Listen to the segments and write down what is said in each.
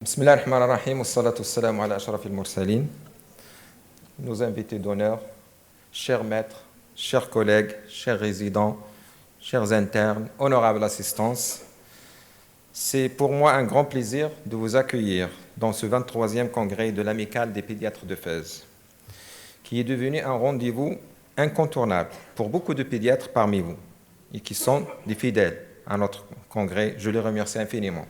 Bismillah ar-Rahman ar-Rahim, wassalatu wassalamu ala ashrafil mursalin. Nos invités d'honneur, chers maîtres, chers collègues, chers résidents, chers internes, honorable assistance, c'est pour moi un grand plaisir de vous accueillir dans ce 23e congrès de l'Amicale des pédiatres de Fès, qui est devenu un rendez-vous incontournable pour beaucoup de pédiatres parmi vous et qui sont des fidèles à notre congrès. Je les remercie infiniment.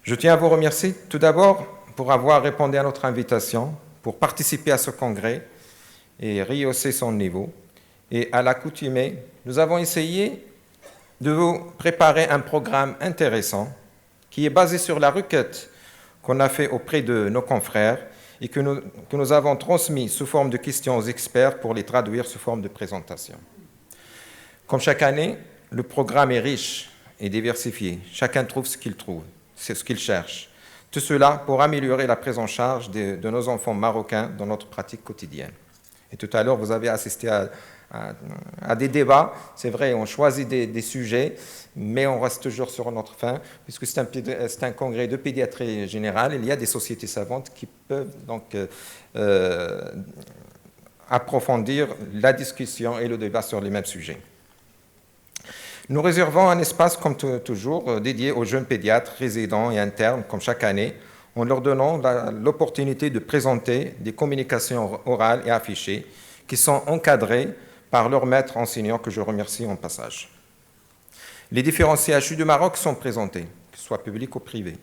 Je tiens à vous remercier tout d'abord pour avoir répondu à notre invitation, pour participer à ce congrès et rehausser son niveau. Et à l'accoutumée, nous avons essayé de vous préparer un programme intéressant qui est basé sur la requête qu'on a faite auprès de nos confrères et que nous avons transmis sous forme de questions aux experts pour les traduire sous forme de présentation. Comme chaque année, le programme est riche et diversifié. Chacun trouve ce qu'il trouve. C'est ce qu'ils cherchent. Tout cela pour améliorer la prise en charge de nos enfants marocains dans notre pratique quotidienne. Et tout à l'heure, vous avez assisté à des débats. C'est vrai, on choisit des sujets, mais on reste toujours sur notre fin, puisque c'est un congrès de pédiatrie générale. Il y a des sociétés savantes qui peuvent donc approfondir la discussion et le débat sur les mêmes sujets. Nous réservons un espace, comme toujours, dédié aux jeunes pédiatres, résidents et internes, comme chaque année, en leur donnant l'opportunité de présenter des communications orales et affichées qui sont encadrées par leurs maîtres enseignants, que je remercie en passage. Les différents CHU du Maroc sont présentés, que ce soit publics ou privés.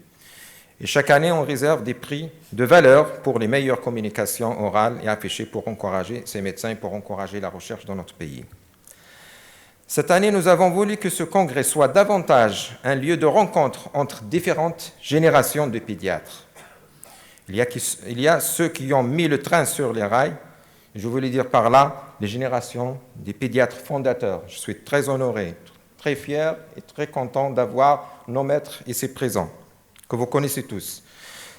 Et chaque année, on réserve des prix de valeur pour les meilleures communications orales et affichées pour encourager ces médecins et pour encourager la recherche dans notre pays. Cette année, nous avons voulu que ce congrès soit davantage un lieu de rencontre entre différentes générations de pédiatres. Il y a ceux qui ont mis le train sur les rails, je voulais dire par là les générations des pédiatres fondateurs. Je suis très honoré, très fier et très content d'avoir nos maîtres ici présents, que vous connaissez tous.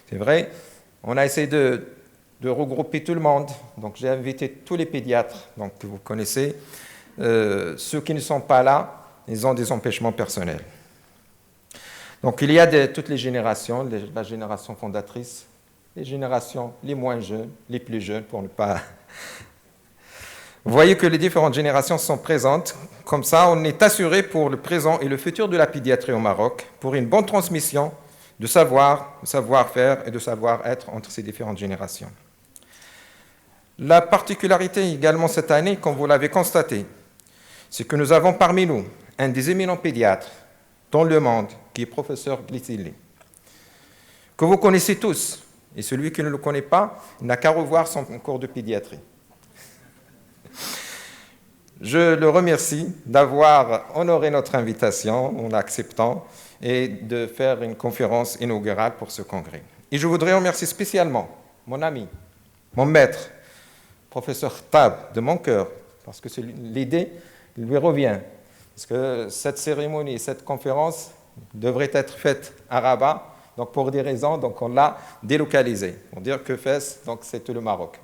C'est vrai, on a essayé de regrouper tout le monde, donc j'ai invité tous les pédiatres donc, que vous connaissez. Ceux qui ne sont pas là, ils ont des empêchements personnels. Donc il y a toutes les générations, la génération fondatrice, les générations les moins jeunes, les plus jeunes pour ne pas... Vous voyez que les différentes générations sont présentes. Comme ça, on est assuré pour le présent et le futur de la pédiatrie au Maroc, pour une bonne transmission de savoir-faire et de savoir-être entre ces différentes générations. La particularité également cette année, comme vous l'avez constaté, c'est que nous avons parmi nous un des éminents pédiatres dans le monde, qui est professeur Glissili, que vous connaissez tous, et celui qui ne le connaît pas n'a qu'à revoir son cours de pédiatrie. Je le remercie d'avoir honoré notre invitation en l'acceptant et de faire une conférence inaugurale pour ce congrès. Et je voudrais remercier spécialement mon ami, mon maître, professeur Tab, de mon cœur, parce que l'idée lui revient. Parce que cette cérémonie, cette conférence devrait être faite à Rabat, donc pour des raisons, donc on l'a délocalisée. Pour dire que Fès, donc c'est tout le Maroc.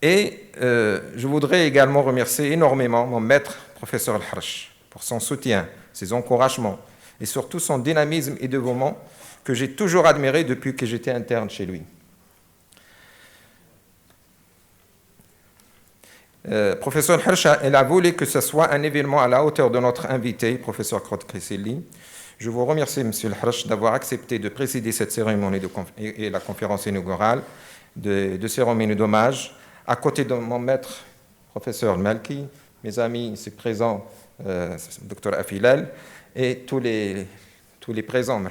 Et je voudrais également remercier énormément mon maître, professeur Al-Harch, pour son soutien, ses encouragements et surtout son dynamisme et dévouement que j'ai toujours admiré depuis que j'étais interne chez lui. Professeur Hirsch, elle a voulu que ce soit un événement à la hauteur de notre invité, professeur Claude Cresselli. Je vous remercie, monsieur Hirsch, d'avoir accepté de présider cette cérémonie et la conférence inaugurale de cérémonie d'hommage, à côté de mon maître, professeur Malki, mes amis ici présents, docteur Afilal, et tous les présents.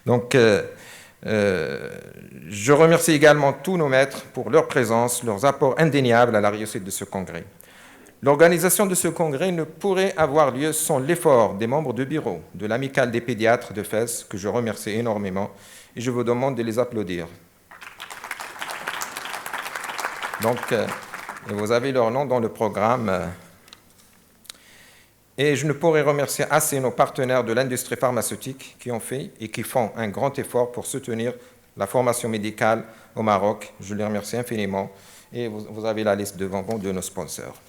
Donc, je remercie également tous nos maîtres pour leur présence, leurs apports indéniables à la réussite de ce congrès. L'organisation de ce congrès ne pourrait avoir lieu sans l'effort des membres du bureau de l'Amicale des pédiatres de Fès, que je remercie énormément, et je vous demande de les applaudir. Donc, vous avez leur nom dans le programme. Et je ne pourrais remercier assez nos partenaires de l'industrie pharmaceutique qui ont fait et qui font un grand effort pour soutenir la formation médicale au Maroc. Je les remercie infiniment. Et vous avez la liste devant vous de nos sponsors.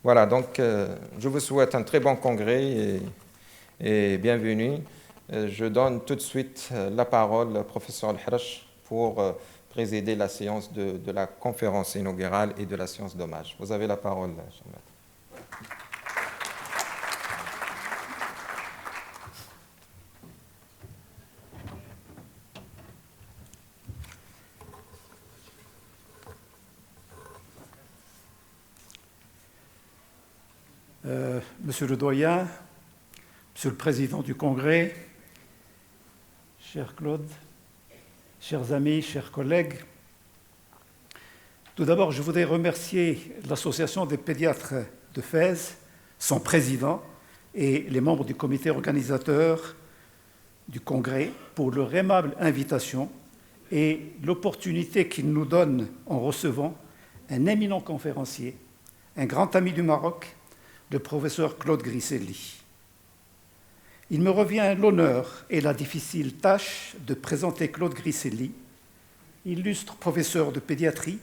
Voilà, donc je vous souhaite un très bon congrès et bienvenue. Je donne tout de suite la parole au professeur Al-Harash pour présider la séance de la conférence inaugurale et de la séance d'hommage. Vous avez la parole, Jean-Baptiste. Monsieur le doyen, Monsieur le président du Congrès, cher Claude, chers amis, chers collègues, tout d'abord, je voudrais remercier l'Association des pédiatres de Fès, son président et les membres du comité organisateur du Congrès pour leur aimable invitation et l'opportunité qu'ils nous donnent en recevant un éminent conférencier, un grand ami du Maroc, le professeur Claude Grisselli. Il me revient l'honneur et la difficile tâche de présenter Claude Grisselli, illustre professeur de pédiatrie,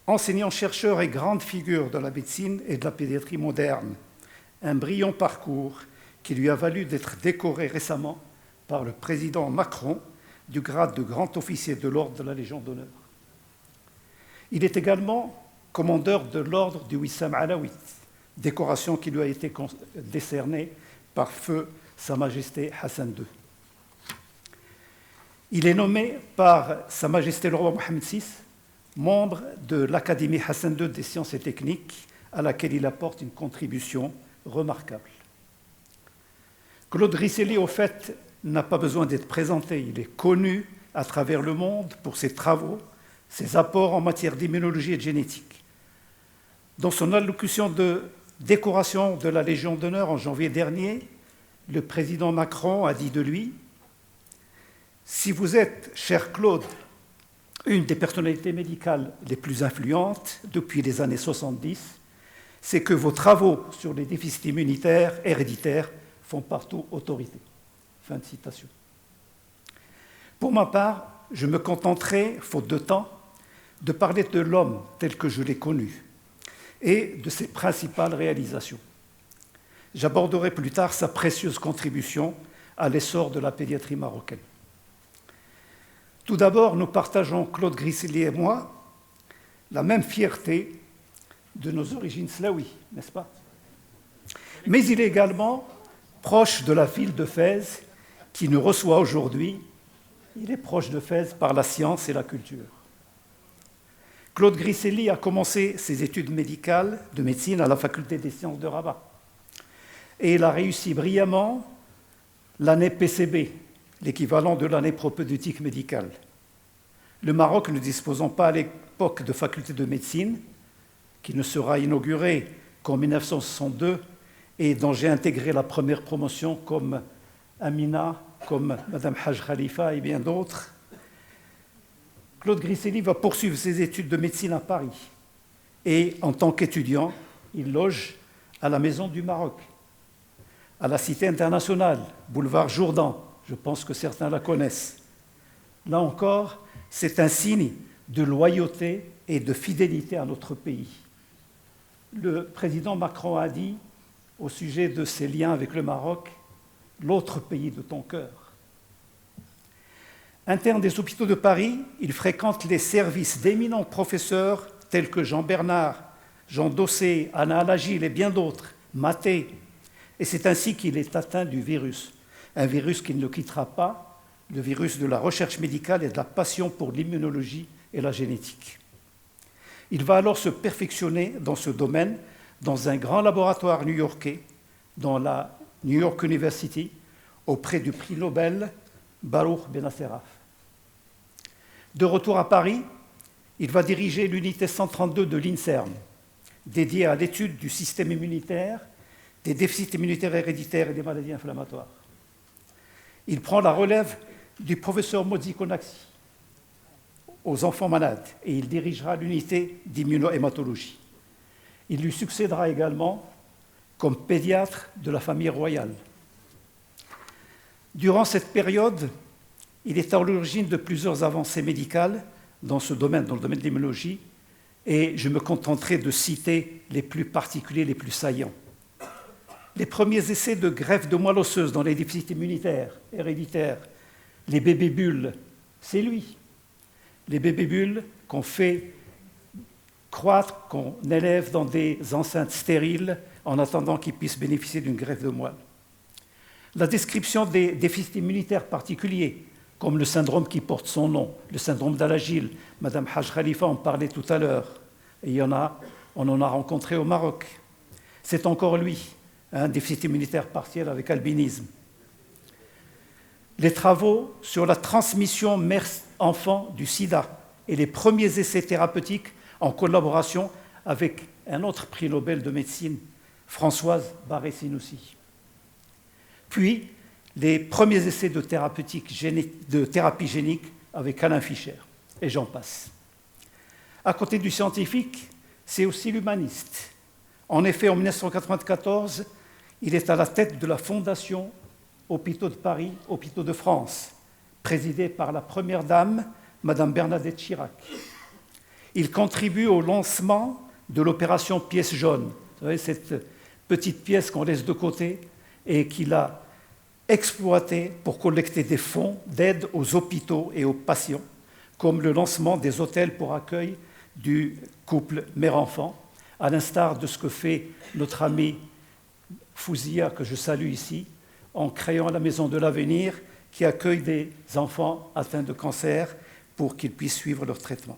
enseignant-chercheur et grande figure de la médecine et de la pédiatrie moderne, un brillant parcours qui lui a valu d'être décoré récemment par le président Macron du grade de grand officier de l'ordre de la Légion d'honneur. Il est également commandeur de l'ordre du Wissam Alaouit, décoration qui lui a été décernée par feu Sa Majesté Hassan II. Il est nommé par Sa Majesté le roi Mohammed VI membre de l'Académie Hassan II des sciences et techniques, à laquelle il apporte une contribution remarquable. Claude Grisselli, au fait, n'a pas besoin d'être présenté. Il est connu à travers le monde pour ses travaux, ses apports en matière d'immunologie et de génétique. Dans son allocution de décoration de la Légion d'honneur en janvier dernier, le président Macron a dit de lui « Si vous êtes, cher Claude, une des personnalités médicales les plus influentes depuis les années 70, c'est que vos travaux sur les déficits immunitaires héréditaires font partout autorité. » Fin de citation. Pour ma part, je me contenterai, faute de temps, de parler de l'homme tel que je l'ai connu et de ses principales réalisations. J'aborderai plus tard sa précieuse contribution à l'essor de la pédiatrie marocaine. Tout d'abord, nous partageons, Claude Grisselli et moi, la même fierté de nos origines slaouis, n'est-ce pas? Mais il est également proche de la ville de Fès, qui nous reçoit aujourd'hui. Il est proche de Fès par la science et la culture. Claude Grisselli a commencé ses études médicales de médecine à la faculté des sciences de Rabat. Et il a réussi brillamment l'année PCB, l'équivalent de l'année propédeutique médicale. Le Maroc ne disposant pas à l'époque de faculté de médecine, qui ne sera inaugurée qu'en 1962 et dont j'ai intégré la première promotion comme Amina, comme Madame Haj Khalifa et bien d'autres, Claude Grisselli va poursuivre ses études de médecine à Paris. Et en tant qu'étudiant, il loge à la Maison du Maroc, à la Cité internationale, boulevard Jourdan. Je pense que certains la connaissent. Là encore, c'est un signe de loyauté et de fidélité à notre pays. Le président Macron a dit, au sujet de ses liens avec le Maroc, « l'autre pays de ton cœur ». Interne des hôpitaux de Paris, il fréquente les services d'éminents professeurs tels que Jean Bernard, Jean Dossé, Anna Alagil et bien d'autres, Maté. Et c'est ainsi qu'il est atteint du virus. Un virus qui ne le quittera pas, le virus de la recherche médicale et de la passion pour l'immunologie et la génétique. Il va alors se perfectionner dans ce domaine dans un grand laboratoire new-yorkais, dans la New York University, auprès du prix Nobel Baruch Benacerraf. De retour à Paris, il va diriger l'unité 132 de l'INSERM, dédiée à l'étude du système immunitaire, des déficits immunitaires héréditaires et des maladies inflammatoires. Il prend la relève du professeur Modi Konaxi aux enfants malades et il dirigera l'unité d'immunohématologie. Il lui succédera également comme pédiatre de la famille royale. Durant cette période, il est à l'origine de plusieurs avancées médicales dans ce domaine, dans le domaine de l'immunologie, et je me contenterai de citer les plus particuliers, les plus saillants. Les premiers essais de greffe de moelle osseuse dans les déficits immunitaires héréditaires, les bébés bulles, c'est lui. Les bébés bulles qu'on fait croître, qu'on élève dans des enceintes stériles en attendant qu'ils puissent bénéficier d'une greffe de moelle. La description des déficits immunitaires particuliers, comme le syndrome qui porte son nom, le syndrome d'Al-Agil. Madame Haj Khalifa en parlait tout à l'heure. Et on en a rencontré au Maroc. C'est encore lui, un déficit immunitaire partiel avec albinisme. Les travaux sur la transmission mère-enfant du sida et les premiers essais thérapeutiques en collaboration avec un autre prix Nobel de médecine, Françoise Barré-Sinoussi. Puis, les premiers essais de thérapie génique avec Alain Fischer, et j'en passe. À côté du scientifique, c'est aussi l'humaniste. En effet, en 1994, il est à la tête de la Fondation Hôpitaux de Paris, Hôpitaux de France, présidée par la première dame, Madame Bernadette Chirac. Il contribue au lancement de l'opération Pièce jaune. Vous savez, cette petite pièce qu'on laisse de côté et qu'il a exploitée pour collecter des fonds d'aide aux hôpitaux et aux patients, comme le lancement des hôtels pour accueil du couple mère-enfant, à l'instar de ce que fait notre ami Fouzia, que je salue ici, en créant la Maison de l'Avenir, qui accueille des enfants atteints de cancer pour qu'ils puissent suivre leur traitement.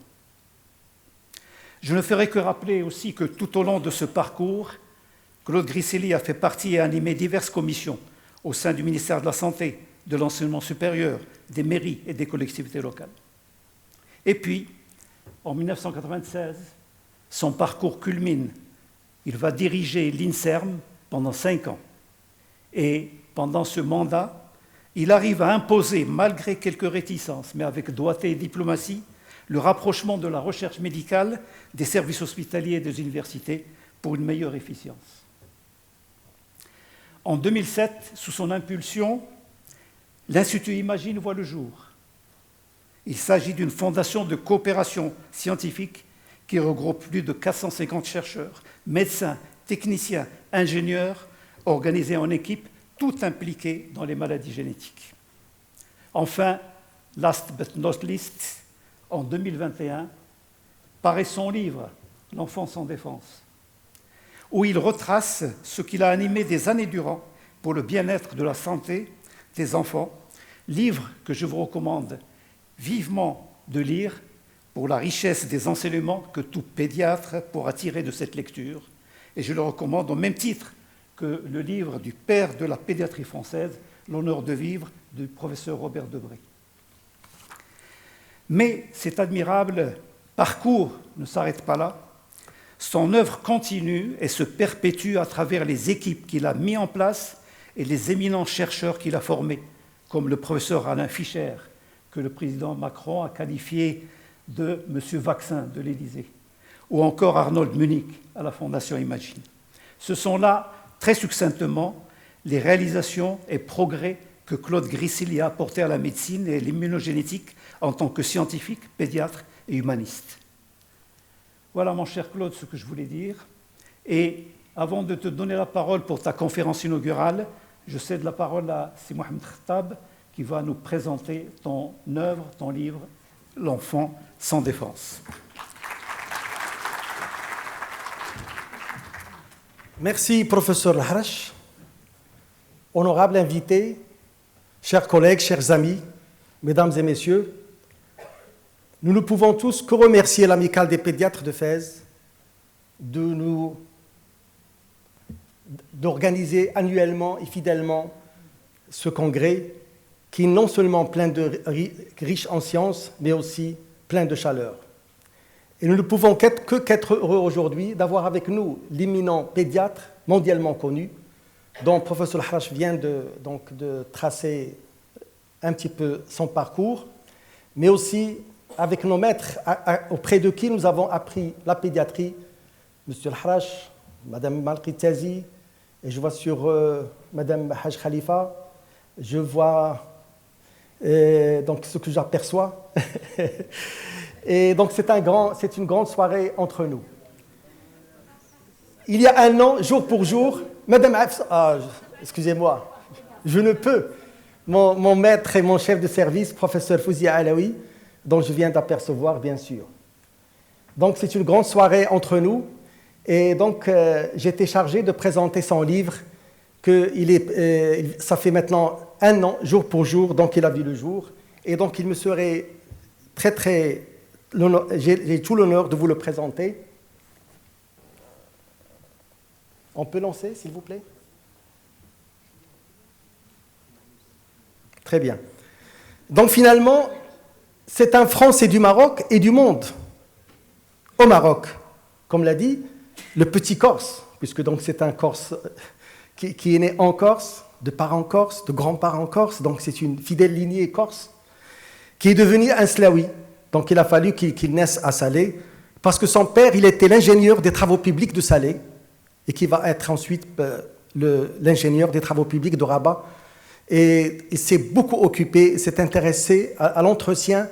Je ne ferai que rappeler aussi que tout au long de ce parcours, Claude Griselli a fait partie et animé diverses commissions au sein du ministère de la Santé, de l'Enseignement supérieur, des mairies et des collectivités locales. Et puis, en 1996, son parcours culmine. Il va diriger l'INSERM pendant 5 ans. Et pendant ce mandat, il arrive à imposer, malgré quelques réticences, mais avec doigté et diplomatie, le rapprochement de la recherche médicale des services hospitaliers et des universités pour une meilleure efficience. En 2007, sous son impulsion, l'Institut Imagine voit le jour. Il s'agit d'une fondation de coopération scientifique qui regroupe plus de 450 chercheurs, médecins, techniciens, ingénieurs, organisés en équipe, tout impliqués dans les maladies génétiques. Enfin, last but not least, en 2021, paraît son livre « L'enfant sans défense », où il retrace ce qu'il a animé des années durant pour le bien-être de la santé des enfants, livre que je vous recommande vivement de lire pour la richesse des enseignements que tout pédiatre pourra tirer de cette lecture. Et je le recommande au même titre que le livre du père de la pédiatrie française, L'honneur de vivre, du professeur Robert Debré. Mais cet admirable parcours ne s'arrête pas là. Son œuvre continue et se perpétue à travers les équipes qu'il a mises en place et les éminents chercheurs qu'il a formés, comme le professeur Alain Fischer, que le président Macron a qualifié de « Monsieur Vaccin » de l'Élysée, ou encore Arnold Munich à la Fondation Imagine. Ce sont là, très succinctement, les réalisations et progrès que Claude Griselli a apportés à la médecine et l'immunogénétique en tant que scientifique, pédiatre et humaniste. Voilà, mon cher Claude, ce que je voulais dire. Et avant de te donner la parole pour ta conférence inaugurale, je cède la parole à Si Mohamed Khattab, qui va nous présenter ton œuvre, ton livre, L'enfant sans défense. Merci, professeur Lahrache. Honorable invité, chers collègues, chers amis, mesdames et messieurs, nous ne pouvons tous que remercier l'Amicale des pédiatres de Fès d'organiser annuellement et fidèlement ce congrès qui est non seulement plein de riche en sciences, mais aussi plein de chaleur. Et nous ne pouvons qu'être heureux aujourd'hui d'avoir avec nous l'éminent pédiatre mondialement connu, dont le professeur Lahrache vient de tracer un petit peu son parcours, mais aussi avec nos maîtres auprès de qui nous avons appris la pédiatrie, M. Lahrache, Mme Malki-Tiazi, et je vois sur Mme Haj Khalifa, je vois donc ce que j'aperçois. Et donc c'est une grande soirée entre nous. Il y a un an, jour pour jour, Madame Hafsa, excusez-moi, je ne peux. Mon maître et mon chef de service, professeur Fouzia Alaoui, dont je viens d'apercevoir, bien sûr. Donc c'est une grande soirée entre nous. Et donc j'ai été chargé de présenter son livre, ça fait maintenant un an, jour pour jour, donc il a vu le jour. Et donc il me serait j'ai tout l'honneur de vous le présenter. On peut lancer, s'il vous plaît? Très bien. Donc finalement, c'est un Français du Maroc et du monde. Au Maroc, comme l'a dit, le petit Corse, puisque donc c'est un Corse qui est né en Corse, de parents corse, de grands-parents corse, donc c'est une fidèle lignée corse, qui est devenu un Slaoui. Donc il a fallu qu'il naisse à Salé, parce que son père, il était l'ingénieur des travaux publics de Salé, et qui va être ensuite l'ingénieur des travaux publics de Rabat. Et il s'est beaucoup occupé, s'est intéressé à l'entretien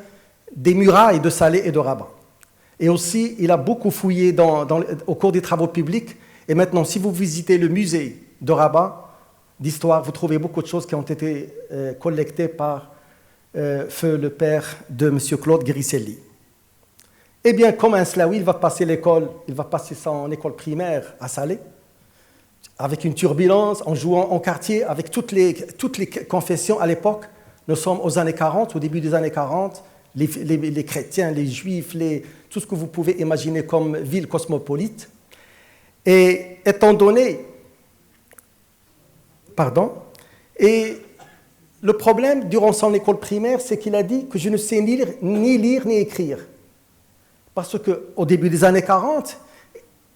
des murailles de Salé et de Rabat. Et aussi, il a beaucoup fouillé au cours des travaux publics. Et maintenant, si vous visitez le musée de Rabat, d'histoire, vous trouvez beaucoup de choses qui ont été collectées par feu le père de M. Claude Grisselli. Eh bien, comme un Slaoui, il va passer son école primaire à Salé, avec une turbulence, en jouant en quartier, avec toutes les confessions à l'époque. Nous sommes aux années 40, au début des années 40, les chrétiens, les juifs, tout ce que vous pouvez imaginer comme ville cosmopolite. Et étant donné... Et le problème, durant son école primaire, c'est qu'il a dit que je ne sais ni lire ni écrire. Parce qu'au début des années 40,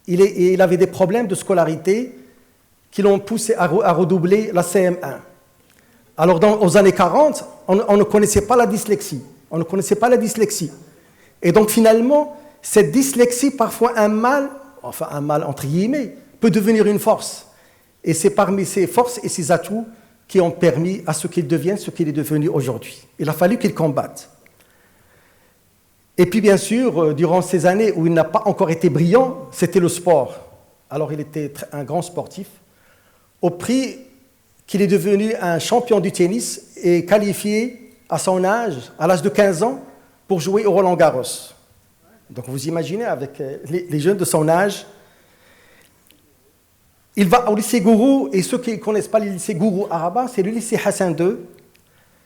il avait des problèmes de scolarité qui l'ont poussé à redoubler la CM1. Alors, aux années 40, on ne connaissait pas la dyslexie. Et donc, finalement, cette dyslexie, parfois un mal entre guillemets, peut devenir une force. Et c'est parmi ces forces et ces atouts qui ont permis à ce qu'il devienne ce qu'il est devenu aujourd'hui. Il a fallu qu'il combatte. Et puis, bien sûr, durant ces années où il n'a pas encore été brillant, c'était le sport. Alors, il était un grand sportif, au prix qu'il est devenu un champion du tennis et qualifié à son âge, à l'âge de 15 ans, pour jouer au Roland-Garros. Donc, vous imaginez, avec les jeunes de son âge, il va au lycée Gourou, et ceux qui ne connaissent pas le lycée Gourou à Rabat, c'est le lycée Hassan II.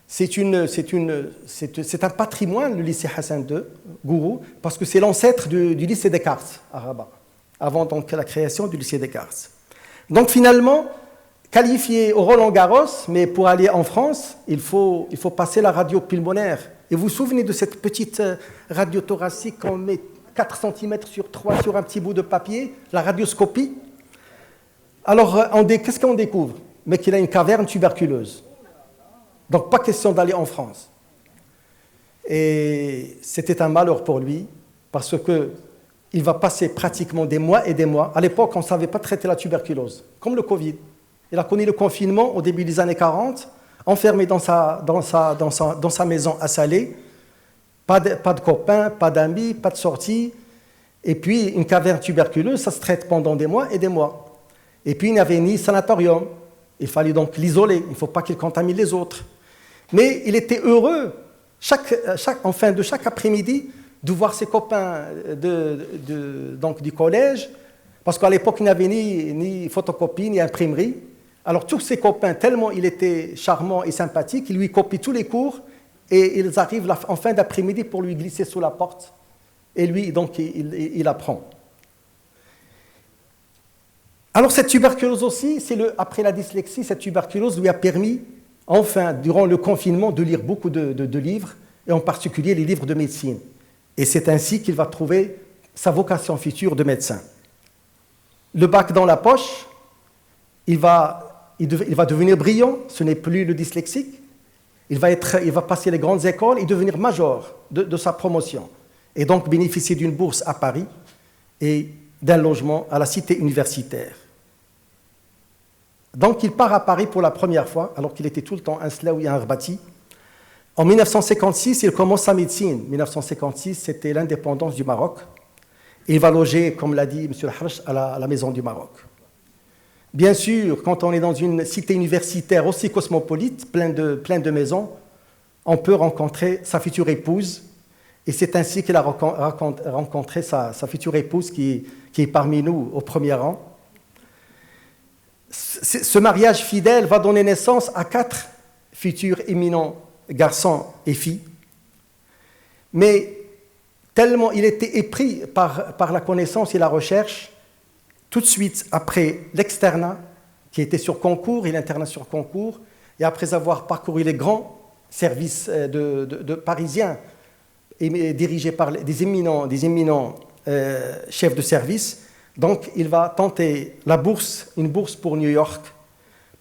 C'est un patrimoine, le lycée Hassan II, Gourou, parce que c'est l'ancêtre du lycée Descartes à Rabat, avant donc la création du lycée Descartes. Donc finalement, qualifié au Roland-Garros, mais pour aller en France, il faut passer la radio pulmonaire. Et vous vous souvenez de cette petite radio thoracique qu'on met 4 cm sur 3 sur un petit bout de papier, la radioscopie? Alors, qu'est-ce qu'on découvre? Mais qu'il a une caverne tuberculeuse. Donc, pas question d'aller en France. Et c'était un malheur pour lui, parce qu'il va passer pratiquement des mois et des mois. À l'époque, on ne savait pas traiter la tuberculose, comme le Covid. Il a connu le confinement au début des années 40, enfermé dans sa maison à Salé, pas de copains, pas d'amis, pas de sortie. Et puis, une caverne tuberculeuse, ça se traite pendant des mois et des mois. Et puis, il n'y avait ni sanatorium. Il fallait donc l'isoler. Il ne faut pas qu'il contamine les autres. Mais il était heureux, en fin de chaque après-midi, de voir ses copains donc du collège, parce qu'à l'époque, il n'y avait ni photocopie, ni imprimerie. Alors, tous ses copains, tellement il était charmant et sympathique, ils lui copient tous les cours, et ils arrivent en fin d'après-midi pour lui glisser sous la porte. Et lui, donc, il apprend. Alors, cette tuberculose aussi, après la dyslexie, cette tuberculose lui a permis, enfin, durant le confinement, de lire beaucoup de livres, et en particulier les livres de médecine. Et c'est ainsi qu'il va trouver sa vocation future de médecin. Le bac dans la poche, il va devenir brillant, ce n'est plus le dyslexique. Il va passer les grandes écoles et devenir major de sa promotion. Et donc bénéficier d'une bourse à Paris et d'un logement à la cité universitaire. Donc il part à Paris pour la première fois, alors qu'il était tout le temps un Slaoui et un Rbati, En 1956, il commence sa médecine. 1956, c'était l'indépendance du Maroc. Il va loger, comme l'a dit M. Al-Harch, à la Maison du Maroc. Bien sûr, quand on est dans une cité universitaire aussi cosmopolite, plein de maisons, on peut rencontrer sa future épouse. Et c'est ainsi qu'il a rencontré sa future épouse qui est parmi nous au premier rang. Ce mariage fidèle va donner naissance à 4 futurs éminents garçons et filles. Mais tellement il était épris par la connaissance et la recherche, tout de suite après l'externat, qui était sur concours, et l'internat sur concours, et après avoir parcouru les grands services de parisiens, et dirigés par des éminents chefs de service, donc il va tenter une bourse pour New York,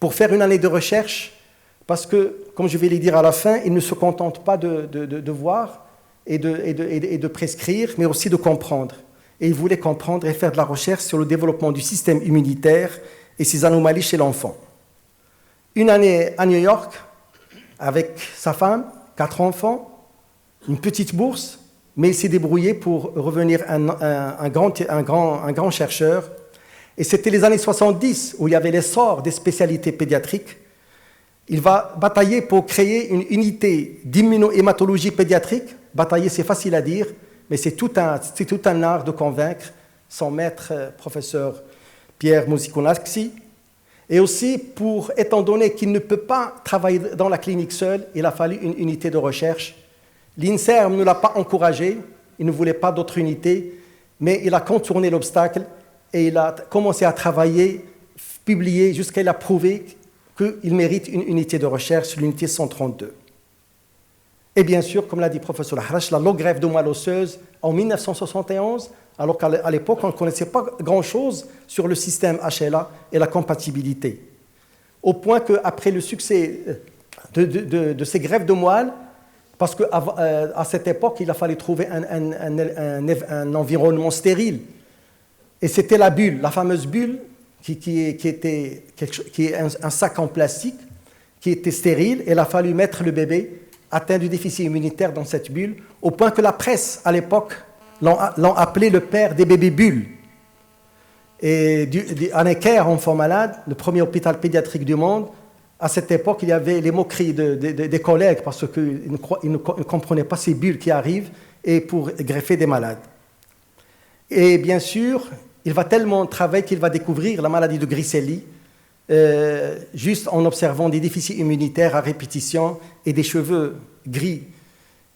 pour faire une année de recherche, parce que, comme je vais le dire à la fin, il ne se contente pas de voir et de prescrire, mais aussi de comprendre. Et il voulait comprendre et faire de la recherche sur le développement du système immunitaire et ses anomalies chez l'enfant. Une année à New York, avec sa femme, 4 enfants, une petite bourse, mais il s'est débrouillé pour revenir un grand chercheur. Et c'était les années 70 où il y avait l'essor des spécialités pédiatriques. Il va batailler pour créer une unité d'immunohématologie pédiatrique. Batailler, c'est facile à dire, mais c'est tout un art de convaincre son maître, professeur Pierre Musiconaxi. Et aussi, étant donné qu'il ne peut pas travailler dans la clinique seul, il a fallu une unité de recherche. L'INSERM ne l'a pas encouragé, il ne voulait pas d'autre unité, mais il a contourné l'obstacle et il a commencé à travailler, publier, jusqu'à il a prouvé qu'il mérite une unité de recherche, l'unité 132. Et bien sûr, comme l'a dit le professeur Al-Harch, la longue greffe de moelle osseuse en 1971, alors qu'à l'époque, on ne connaissait pas grand-chose sur le système HLA et la compatibilité. Au point qu'après le succès de ces greffes de moelle, parce qu'à cette époque, il a fallu trouver un environnement stérile. Et c'était la bulle, la fameuse bulle, qui est un sac en plastique, qui était stérile. Il a fallu mettre le bébé atteint du déficit immunitaire dans cette bulle, au point que la presse, à l'époque, l'ont appelé le père des bébés bulles. Et à Necker, enfant malade, le premier hôpital pédiatrique du monde, à cette époque, il y avait les moqueries des collègues parce qu'ils ne comprenaient pas ces bulles qui arrivent et pour greffer des malades. Et bien sûr, il va tellement travailler qu'il va découvrir la maladie de Griscelli, juste en observant des déficits immunitaires à répétition et des cheveux gris.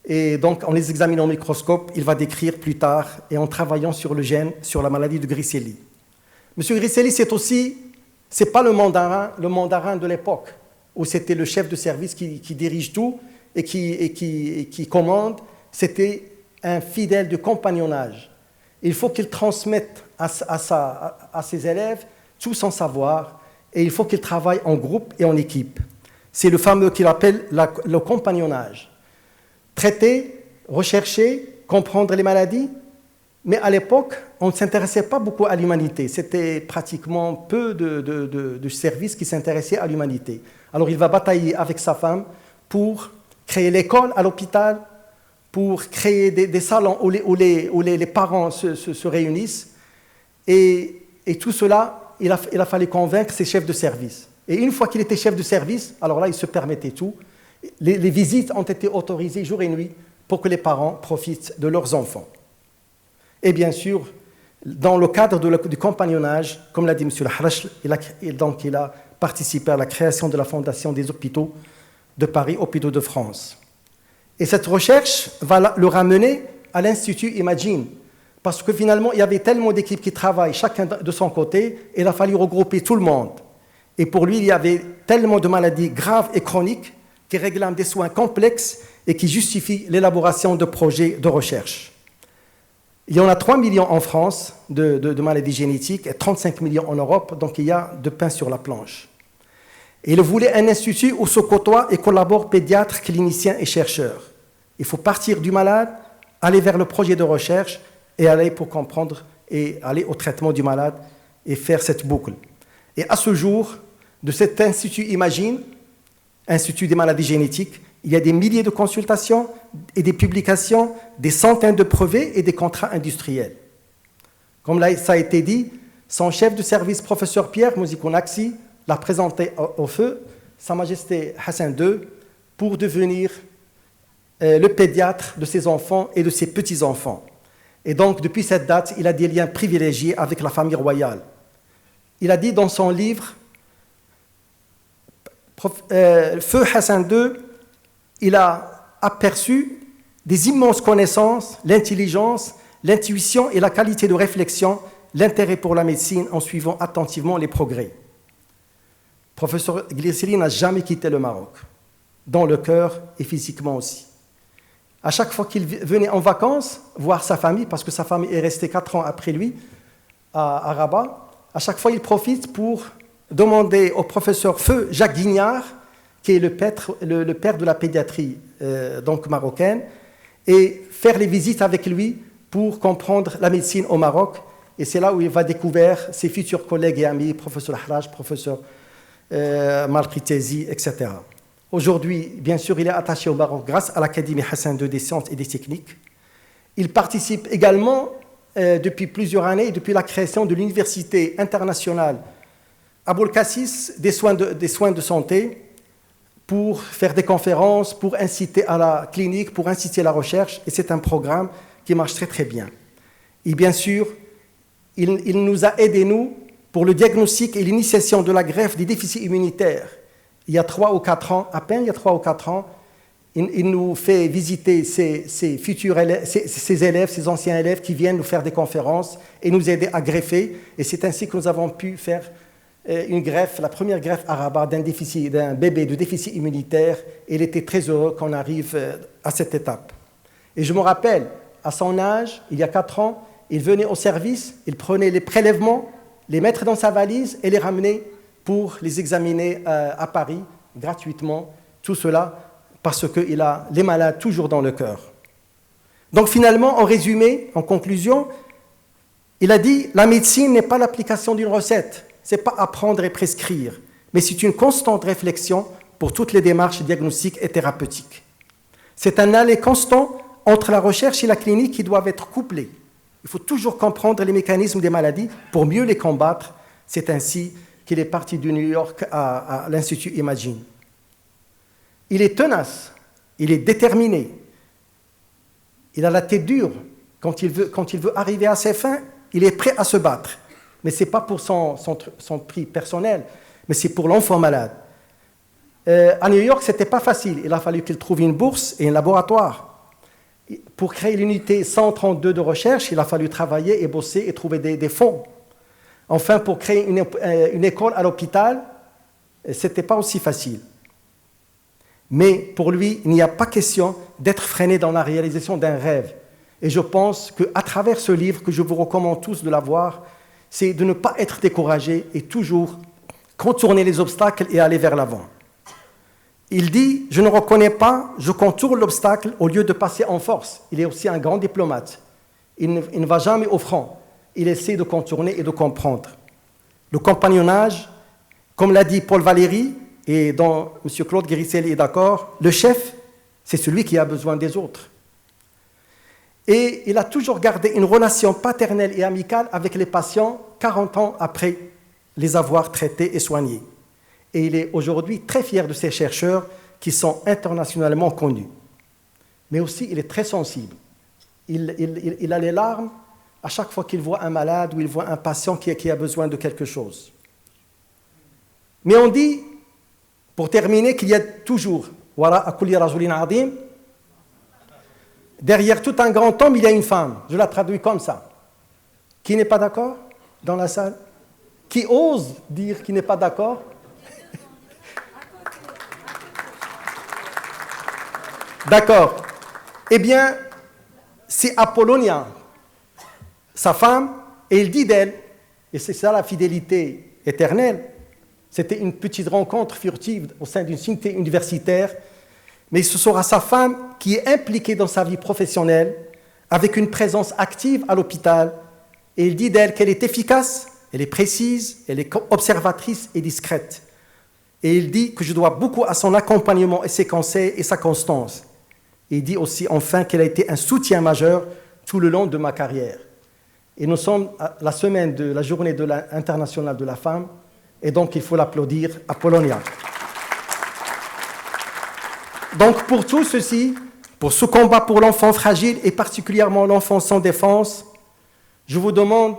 Et donc, en les examinant au microscope, il va décrire plus tard, et en travaillant sur le gène, sur la maladie de Griscelli. Monsieur Griscelli, c'est pas le mandarin de l'époque, où c'était le chef de service qui dirige tout et qui commande. C'était un fidèle de compagnonnage. Il faut qu'il transmette à ses élèves tout son savoir, et il faut qu'il travaille en groupe et en équipe. C'est le fameux qu'il appelle le compagnonnage. Traiter, rechercher, comprendre les maladies, mais à l'époque, on ne s'intéressait pas beaucoup à l'humanité. C'était pratiquement peu de services qui s'intéressaient à l'humanité. Alors il va batailler avec sa femme pour créer l'école à l'hôpital, pour créer des salons où les parents se réunissent. Et tout cela, il a fallu convaincre ses chefs de service. Et une fois qu'il était chef de service, alors là, il se permettait tout. Les visites ont été autorisées jour et nuit pour que les parents profitent de leurs enfants. Et bien sûr, dans le cadre du compagnonnage, comme l'a dit M. Al-Harch, il a participé à la création de la Fondation des hôpitaux de Paris, Hôpitaux de France. Et cette recherche va le ramener à l'Institut Imagine, parce que finalement, il y avait tellement d'équipes qui travaillent, chacun de son côté, et il a fallu regrouper tout le monde. Et pour lui, il y avait tellement de maladies graves et chroniques qui réclament des soins complexes et qui justifient l'élaboration de projets de recherche. Il y en a 3 millions en France de maladies génétiques et 35 millions en Europe, donc il y a de pain sur la planche. Et il voulait un institut où se côtoient et collaborent pédiatres, cliniciens et chercheurs. Il faut partir du malade, aller vers le projet de recherche et aller pour comprendre et aller au traitement du malade et faire cette boucle. Et à ce jour, de cet institut Imagine, Institut des maladies génétiques, Il y a des milliers de consultations et des publications, des centaines de brevets et des contrats industriels. Comme ça a été dit, son chef de service, professeur Pierre Mouzikonaxi, l'a présenté au feu, Sa Majesté Hassan II, pour devenir le pédiatre de ses enfants et de ses petits-enfants. Et donc, depuis cette date, il a des liens privilégiés avec la famille royale. Il a dit dans son livre, Feu Hassan II, il a aperçu des immenses connaissances, l'intelligence, l'intuition et la qualité de réflexion, l'intérêt pour la médecine en suivant attentivement les progrès. Professeur Ghilcili n'a jamais quitté le Maroc, dans le cœur et physiquement aussi. À chaque fois qu'il venait en vacances, voir sa famille, parce que sa famille est restée 4 ans après lui, à Rabat, à chaque fois il profite pour demander au professeur Feu Jacques Guignard, qui est le père de la pédiatrie donc marocaine, et faire les visites avec lui pour comprendre la médecine au Maroc. Et c'est là où il va découvrir ses futurs collègues et amis, professeur Ahraj, professeur Malpritesi, etc. Aujourd'hui, bien sûr, il est attaché au Maroc grâce à l'Académie Hassan II des sciences et des techniques. Il participe également depuis plusieurs années, depuis la création de l'Université internationale Aboul Kassis des soins de santé, pour faire des conférences, pour inciter à la clinique, pour inciter à la recherche. Et c'est un programme qui marche très très bien. Et bien sûr, il nous a aidés, nous, pour le diagnostic et l'initiation de la greffe des déficits immunitaires. Il y a 3 ou 4 ans, à peine il y a 3 ou 4 ans, il nous fait visiter ses futurs élèves, ses élèves, ses anciens élèves qui viennent nous faire des conférences et nous aider à greffer. Et c'est ainsi que nous avons pu faire une greffe, la première greffe à Rabat d'un bébé de déficit immunitaire. Et il était très heureux qu'on arrive à cette étape. Et je me rappelle, à son âge, il y a 4 ans, il venait au service, il prenait les prélèvements, les mettre dans sa valise et les ramener pour les examiner à Paris gratuitement. Tout cela parce qu'il a les malades toujours dans le cœur. Donc finalement, en résumé, en conclusion, il a dit « La médecine n'est pas l'application d'une recette, ce n'est pas apprendre et prescrire, mais c'est une constante réflexion pour toutes les démarches diagnostiques et thérapeutiques. C'est un aller constant entre la recherche et la clinique qui doivent être couplés. Il faut toujours comprendre les mécanismes des maladies pour mieux les combattre. C'est ainsi qu'il est parti de New York à l'Institut Imagine. Il est tenace, il est déterminé, il a la tête dure. Quand il veut arriver à ses fins, il est prêt à se battre. Mais ce n'est pas pour son prix personnel, mais c'est pour l'enfant malade. À New York, ce n'était pas facile. Il a fallu qu'il trouve une bourse et un laboratoire. Pour créer l'unité 132 de recherche, il a fallu travailler et bosser et trouver des fonds. Enfin, pour créer une école à l'hôpital, ce n'était pas aussi facile. Mais pour lui, il n'y a pas question d'être freiné dans la réalisation d'un rêve. Et je pense qu'à travers ce livre, que je vous recommande tous de l'avoir, c'est de ne pas être découragé et toujours contourner les obstacles et aller vers l'avant. Il dit « Je ne reconnais pas, je contourne l'obstacle au lieu de passer en force ». Il est aussi un grand diplomate. Il ne va jamais au front. Il essaie de contourner et de comprendre. Le compagnonnage, comme l'a dit Paul Valéry, et dont M. Claude Guérisselli est d'accord, le chef, c'est celui qui a besoin des autres. Et il a toujours gardé une relation paternelle et amicale avec les patients 40 ans après les avoir traités et soignés. Et il est aujourd'hui très fier de ces chercheurs qui sont internationalement connus. Mais aussi, il est très sensible. Il a les larmes à chaque fois qu'il voit un malade ou il voit un patient qui a besoin de quelque chose. Mais on dit, pour terminer, qu'il y a toujours, wara kulli rajulin adim, derrière tout un grand homme, il y a une femme. Je la traduis comme ça. Qui n'est pas d'accord dans la salle? Qui ose dire qu'il n'est pas d'accord? D'accord. Eh bien, c'est Apollonia, sa femme, et il dit d'elle, et c'est ça la fidélité éternelle, c'était une petite rencontre furtive au sein d'une cité universitaire, mais ce sera sa femme qui est impliquée dans sa vie professionnelle, avec une présence active à l'hôpital, et il dit d'elle qu'elle est efficace, elle est précise, elle est observatrice et discrète. Et il dit que je dois beaucoup à son accompagnement et ses conseils et sa constance. Et il dit aussi enfin qu'il a été un soutien majeur tout le long de ma carrière. Et nous sommes à la semaine de la journée internationale de la femme, et donc il faut l'applaudir à Polonia. Donc pour tout ceci, pour ce combat pour l'enfant fragile et particulièrement l'enfant sans défense, je vous demande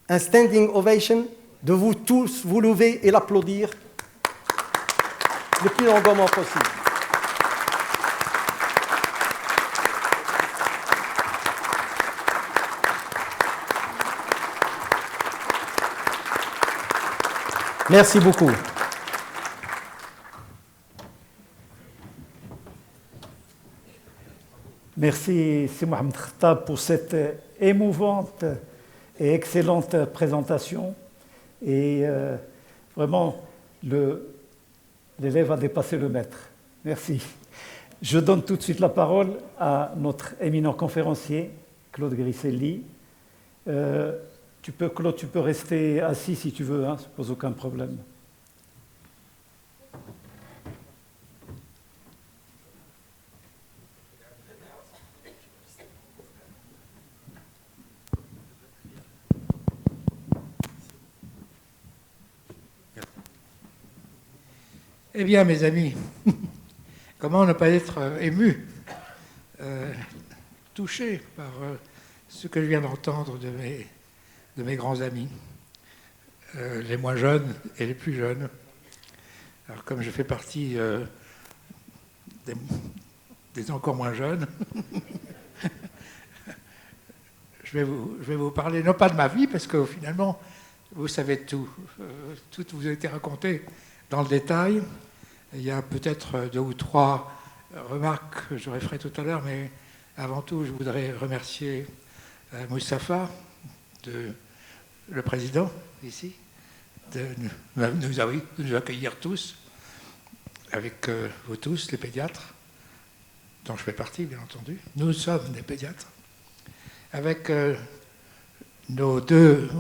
un standing ovation, de vous tous vous lever et l'applaudir le plus longuement possible. Merci beaucoup. Merci, c'est Mohamed Khattab, pour cette émouvante et excellente présentation. Et vraiment, l'élève a dépassé le maître. Merci. Je donne tout de suite la parole à notre éminent conférencier, Claude Griselli. Claude, tu peux rester assis si tu veux, hein, ça ne pose aucun problème. Eh bien, mes amis, comment ne pas être ému, touché par ce que je viens d'entendre de mes grands amis, les moins jeunes et les plus jeunes. Alors, comme je fais partie des encore moins jeunes, je vais vous parler, non pas de ma vie, parce que finalement, vous savez tout. Tout vous a été raconté dans le détail. Il y a peut-être 2 ou 3 remarques que je ferai tout à l'heure, mais avant tout, je voudrais remercier Moustapha, le président, ici, de nous accueillir tous, avec vous tous, les pédiatres, dont je fais partie, bien entendu. Nous sommes des pédiatres, avec nos 2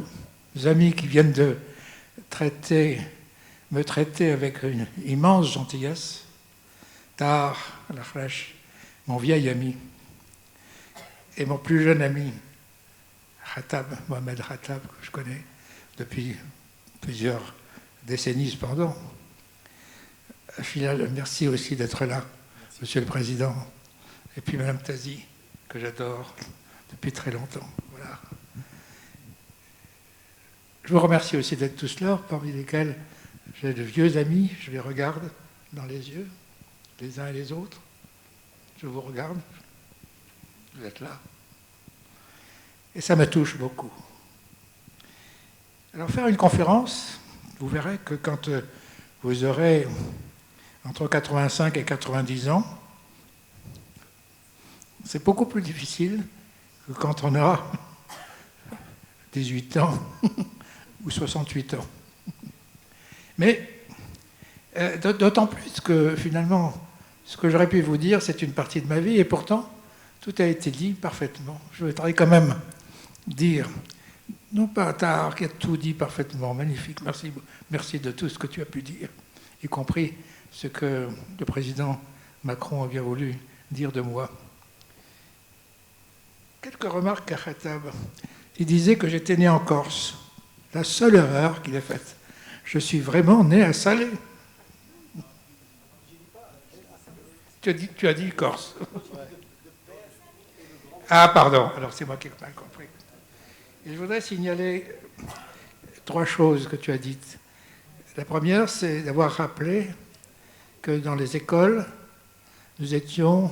amis qui viennent de me traiter avec une immense gentillesse. Tahar Al-Akhlash, mon vieil ami, et mon plus jeune ami, Mohamed Khattab, que je connais depuis plusieurs décennies cependant. Filal, merci aussi d'être là, Monsieur le Président. Et puis Madame Tazi, que j'adore depuis très longtemps. Voilà. Je vous remercie aussi d'être tous là, parmi lesquels j'ai de vieux amis, je les regarde dans les yeux, les uns et les autres. Je vous regarde, vous êtes là. Et ça me touche beaucoup. Alors faire une conférence, vous verrez que quand vous aurez entre 85 et 90 ans, c'est beaucoup plus difficile que quand on aura 18 ans ou 68 ans. Mais d'autant plus que finalement, ce que j'aurais pu vous dire, c'est une partie de ma vie, et pourtant, tout a été dit parfaitement. Je voudrais quand même dire, non pas Tahar qui a tout dit parfaitement, magnifique, merci de tout ce que tu as pu dire, y compris ce que le président Macron a bien voulu dire de moi. Quelques remarques à Khattab. Il disait que j'étais né en Corse. La seule erreur qu'il ait faite. Je suis vraiment né à Salé. Tu as dit Corse. Ah, pardon. Alors c'est moi qui ai mal compris. Et je voudrais signaler 3 choses que tu as dites. La première, c'est d'avoir rappelé que dans les écoles, nous étions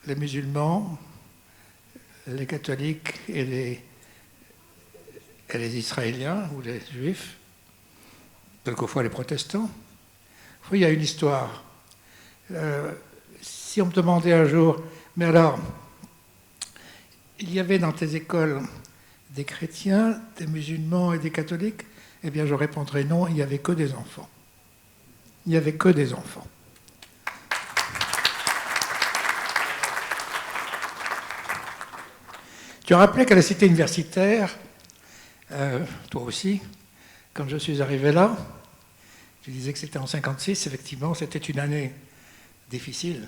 les musulmans, les catholiques et les Israéliens ou les Juifs, quelquefois les protestants. Il y a une histoire. Si on me demandait un jour, mais alors, il y avait dans tes écoles des chrétiens, des musulmans et des catholiques, eh bien je répondrais non, il n'y avait que des enfants. Il n'y avait que des enfants. Tu as rappelé qu'à la cité universitaire, toi aussi, quand je suis arrivé là, Je disais que c'était en 1956, effectivement, c'était une année difficile.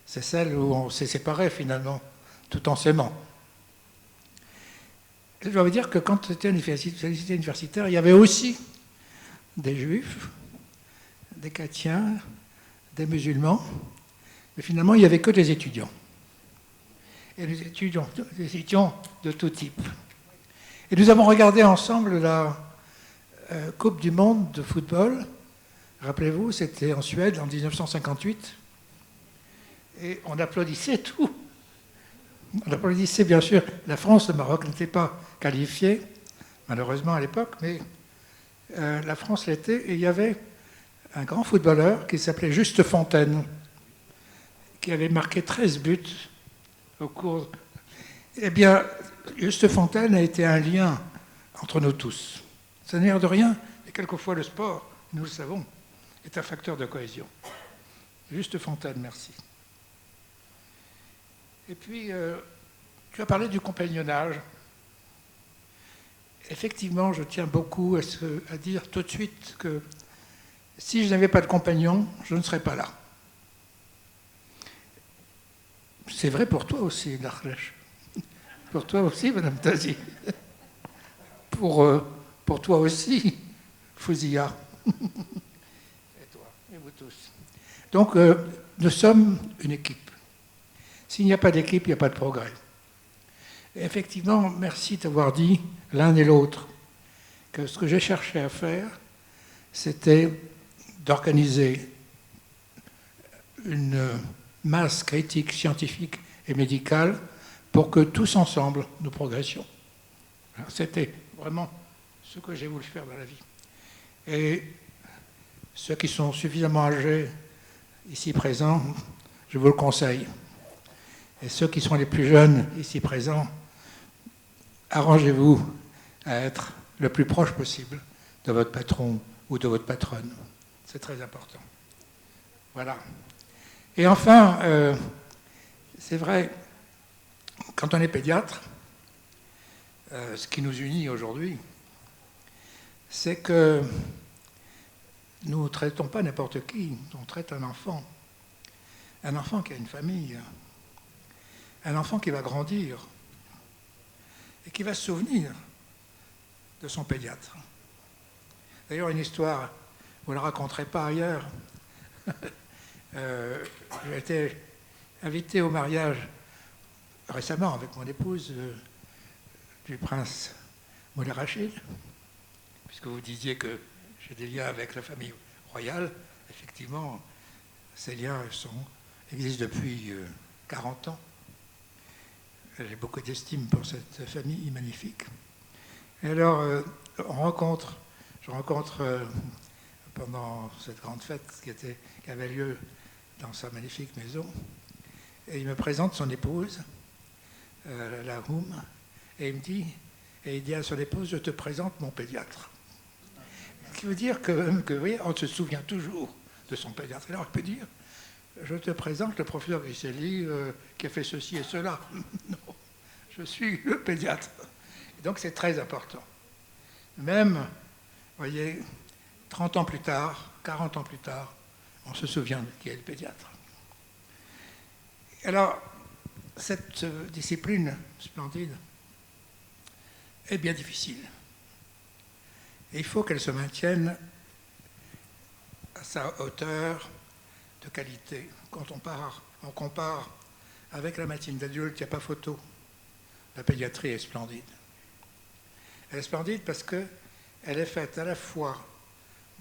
C'est celle où on s'est séparés finalement, tout en s'aimant. Je dois vous dire que quand c'était une université universitaire, il y avait aussi des juifs, des chrétiens, des musulmans, mais finalement il n'y avait que des étudiants. Et des étudiants de tout type. Et nous avons regardé ensemble la Coupe du Monde de football. Rappelez-vous, c'était en Suède en 1958. Et on applaudissait tout. On applaudissait bien sûr la France, le Maroc n'était pas qualifié, malheureusement à l'époque, mais la France l'était. Et il y avait un grand footballeur qui s'appelait Juste Fontaine, qui avait marqué 13 buts au cours. Eh bien, Juste Fontaine a été un lien entre nous tous. Ça n'a l'air de rien, et quelquefois le sport, nous le savons, est un facteur de cohésion. Juste Fontaine, merci. Et puis, tu as parlé du compagnonnage. Effectivement, je tiens beaucoup à dire tout de suite que si je n'avais pas de compagnon, je ne serais pas là. C'est vrai pour toi aussi, Darklech. Pour toi aussi, Madame Tazi. Pour toi aussi, Fouzia. Et toi, et vous tous. Donc, nous sommes une équipe. S'il n'y a pas d'équipe, il n'y a pas de progrès. Et effectivement, merci d'avoir dit, l'un et l'autre, que ce que j'ai cherché à faire, c'était d'organiser une masse critique, scientifique et médicale pour que tous ensemble, nous progressions. C'était vraiment ce que j'ai voulu faire dans la vie. Et ceux qui sont suffisamment âgés, ici présents, je vous le conseille. Et ceux qui sont les plus jeunes, ici présents, arrangez-vous à être le plus proche possible de votre patron ou de votre patronne. C'est très important. Voilà. Et enfin, c'est vrai, quand on est pédiatre, ce qui nous unit aujourd'hui, c'est que nous ne traitons pas n'importe qui, on traite un enfant qui a une famille, un enfant qui va grandir et qui va se souvenir de son pédiatre. D'ailleurs, une histoire, vous ne la raconterez pas ailleurs. J'ai été invité au mariage récemment avec mon épouse du prince Moulay Rachid, puisque vous disiez que j'ai des liens avec la famille royale. Effectivement, ces liens existent depuis 40 ans. J'ai beaucoup d'estime pour cette famille magnifique. Et alors, je rencontre pendant cette grande fête qui avait lieu dans sa magnifique maison, et il me présente son épouse, la Houm, et il dit à son épouse, je te présente mon pédiatre. Ce qui veut dire que vous voyez, on se souvient toujours de son pédiatre. Alors il peut dire, je te présente le professeur Grisselli qui a fait ceci et cela. Non, je suis le pédiatre. Et donc c'est très important. Même, vous voyez, 30 ans plus tard, 40 ans plus tard, on se souvient de qui est le pédiatre. Alors, cette discipline splendide est bien difficile. Et il faut qu'elle se maintienne à sa hauteur de qualité. Quand on compare avec la médecine d'adulte, il n'y a pas photo. La pédiatrie est splendide. Elle est splendide parce qu'elle est faite à la fois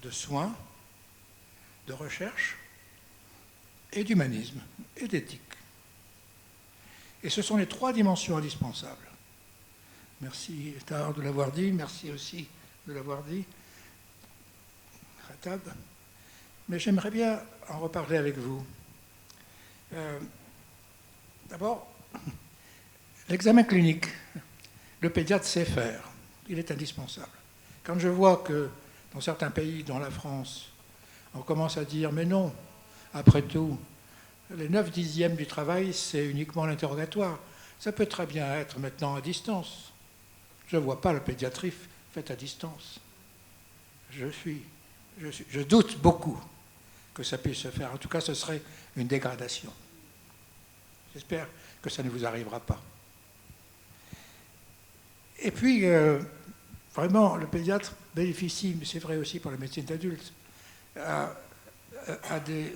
de soins, de recherche, et d'humanisme, et d'éthique. Et ce sont les trois dimensions indispensables. Merci, Tahar, de l'avoir dit. Merci aussi de l'avoir dit, Khatab. Mais j'aimerais bien en reparler avec vous. D'abord, l'examen clinique, le pédiatre sait faire. Il est indispensable. Quand je vois que dans certains pays, dont la France, on commence à dire « mais non, après tout, les 9/10 du travail, c'est uniquement l'interrogatoire. Ça peut très bien être maintenant à distance. Je ne vois pas la pédiatrie faite à distance. Je suis je doute beaucoup que ça puisse se faire. En tout cas, ce serait une dégradation. J'espère que ça ne vous arrivera pas. Et puis, vraiment, le pédiatre bénéficie, mais c'est vrai aussi pour la médecine d'adulte, à des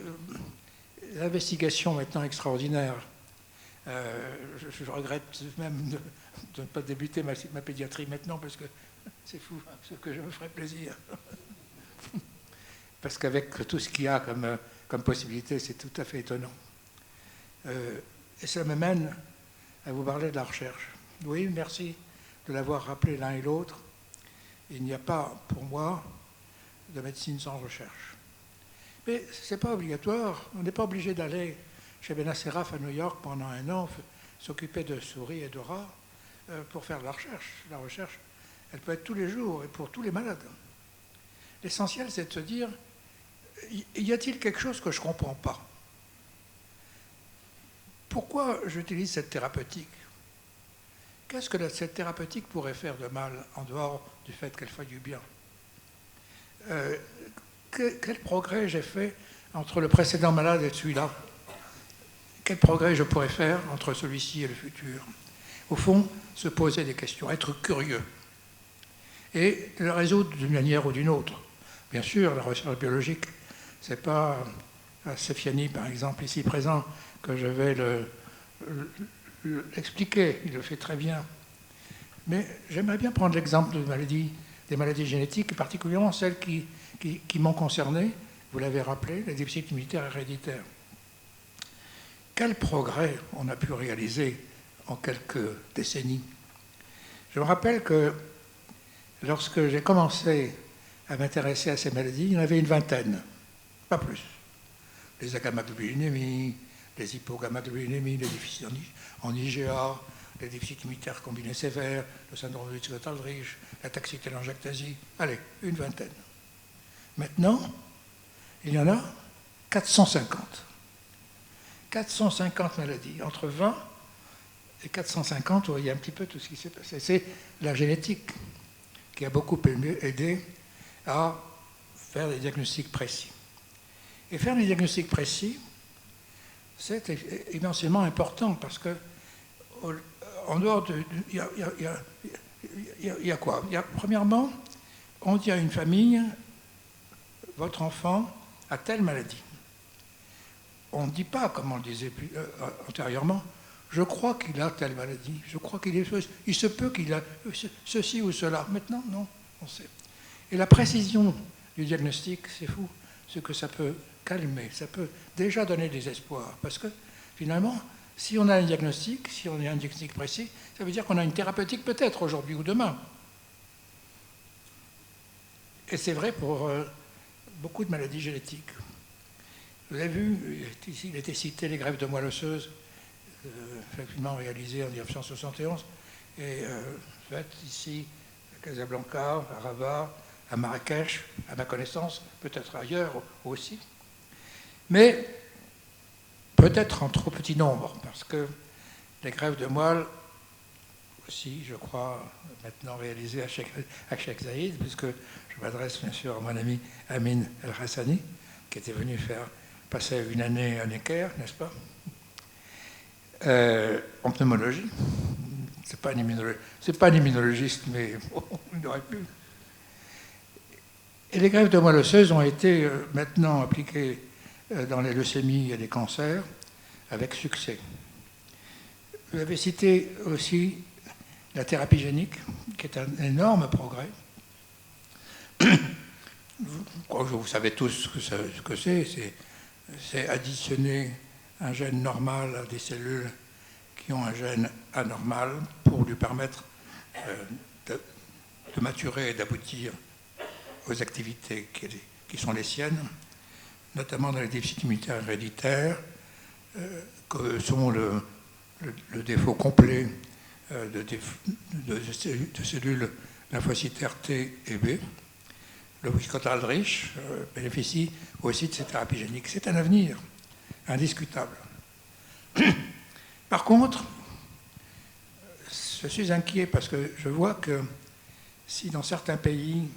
investigations maintenant extraordinaires. Je regrette même de ne pas débuter ma pédiatrie maintenant, parce que c'est fou, ce que je me ferais plaisir. Parce qu'avec tout ce qu'il y a comme possibilité, c'est tout à fait étonnant. Et cela me mène à vous parler de la recherche. Oui, merci de l'avoir rappelé l'un et l'autre. Il n'y a pas, pour moi, de médecine sans recherche. Mais ce n'est pas obligatoire. On n'est pas obligé d'aller chez Benasseraf à New York pendant un an, s'occuper de souris et de rats pour faire de la recherche. La recherche, elle peut être tous les jours et pour tous les malades. L'essentiel, c'est de se dire, y a-t-il quelque chose que je ne comprends pas? Pourquoi j'utilise cette thérapeutique? Qu'est-ce que cette thérapeutique pourrait faire de mal en dehors du fait qu'elle fasse du bien? Quel progrès j'ai fait entre le précédent malade et celui-là? Quel progrès je pourrais faire entre celui-ci et le futur? Au fond, se poser des questions, être curieux et le résoudre d'une manière ou d'une autre. Bien sûr, la recherche biologique, ce n'est pas à Sefiani, par exemple, ici présent, que je vais l'expliquer. Il le fait très bien. Mais j'aimerais bien prendre l'exemple des maladies génétiques, et particulièrement celles qui m'ont concerné. Vous l'avez rappelé, les déficits immunitaires héréditaires. Quel progrès on a pu réaliser en quelques décennies. Je me rappelle que lorsque j'ai commencé à m'intéresser à ces maladies, il y en avait une vingtaine, pas plus. Les agammaglobulinémies, les hypogammaglobulinémies, les déficits en IgA, les déficits immunitaires combinés sévères, le syndrome de Scott-Aldrich, la taxi-télangiectasie, allez, une vingtaine. Maintenant, il y en a 450. 450 maladies, entre 20 et 450, vous voyez un petit peu tout ce qui s'est passé. C'est la génétique qui a beaucoup aidé à faire des diagnostics précis. Et faire des diagnostics précis, c'est immensément important parce que, en dehors de. Il y a quoi? Premièrement, on dit à une famille, votre enfant a telle maladie. On ne dit pas, comme on le disait antérieurement, je crois qu'il a telle maladie, je crois qu'il est. Il se peut qu'il a ceci ou cela. Maintenant, non, on sait. Et la précision du diagnostic, c'est fou, ce que ça peut calmer, ça peut déjà donner des espoirs. Parce que, finalement, si on a un diagnostic, si on a un diagnostic précis, ça veut dire qu'on a une thérapeutique peut-être aujourd'hui ou demain. Et c'est vrai pour beaucoup de maladies génétiques. Vous avez vu, ici, il était cité les greffes de moelle osseuse, effectivement réalisées en 1971, et faites ici à Casablanca, à Rabat, à Marrakech, à ma connaissance, peut-être ailleurs aussi. Mais peut-être en trop petit nombre, parce que les greffes de moelle, aussi, je crois, maintenant réalisées à Cheikh Zayed, puisque je m'adresse bien sûr à mon ami Amin El-Hassani, qui était venu passer une année à Necker, n'est-ce pas, en pneumologie. C'est pas un immunologiste, mais il aurait pu. Et les greffes de moelle osseuse ont été maintenant appliquées dans les leucémies et les cancers avec succès. Vous avez cité aussi la thérapie génique, qui est un énorme progrès. Vous savez tous ce que c'est additionner un gène normal à des cellules qui ont un gène anormal pour lui permettre de maturer et d'aboutir aux activités qui sont les siennes, notamment dans les déficits immunitaires héréditaires, que sont le défaut complet de cellules lymphocytaires T et B. Le Scott-Aldrich bénéficie aussi de ces thérapies géniques. C'est un avenir indiscutable. Par contre, je suis inquiet parce que je vois que si dans certains pays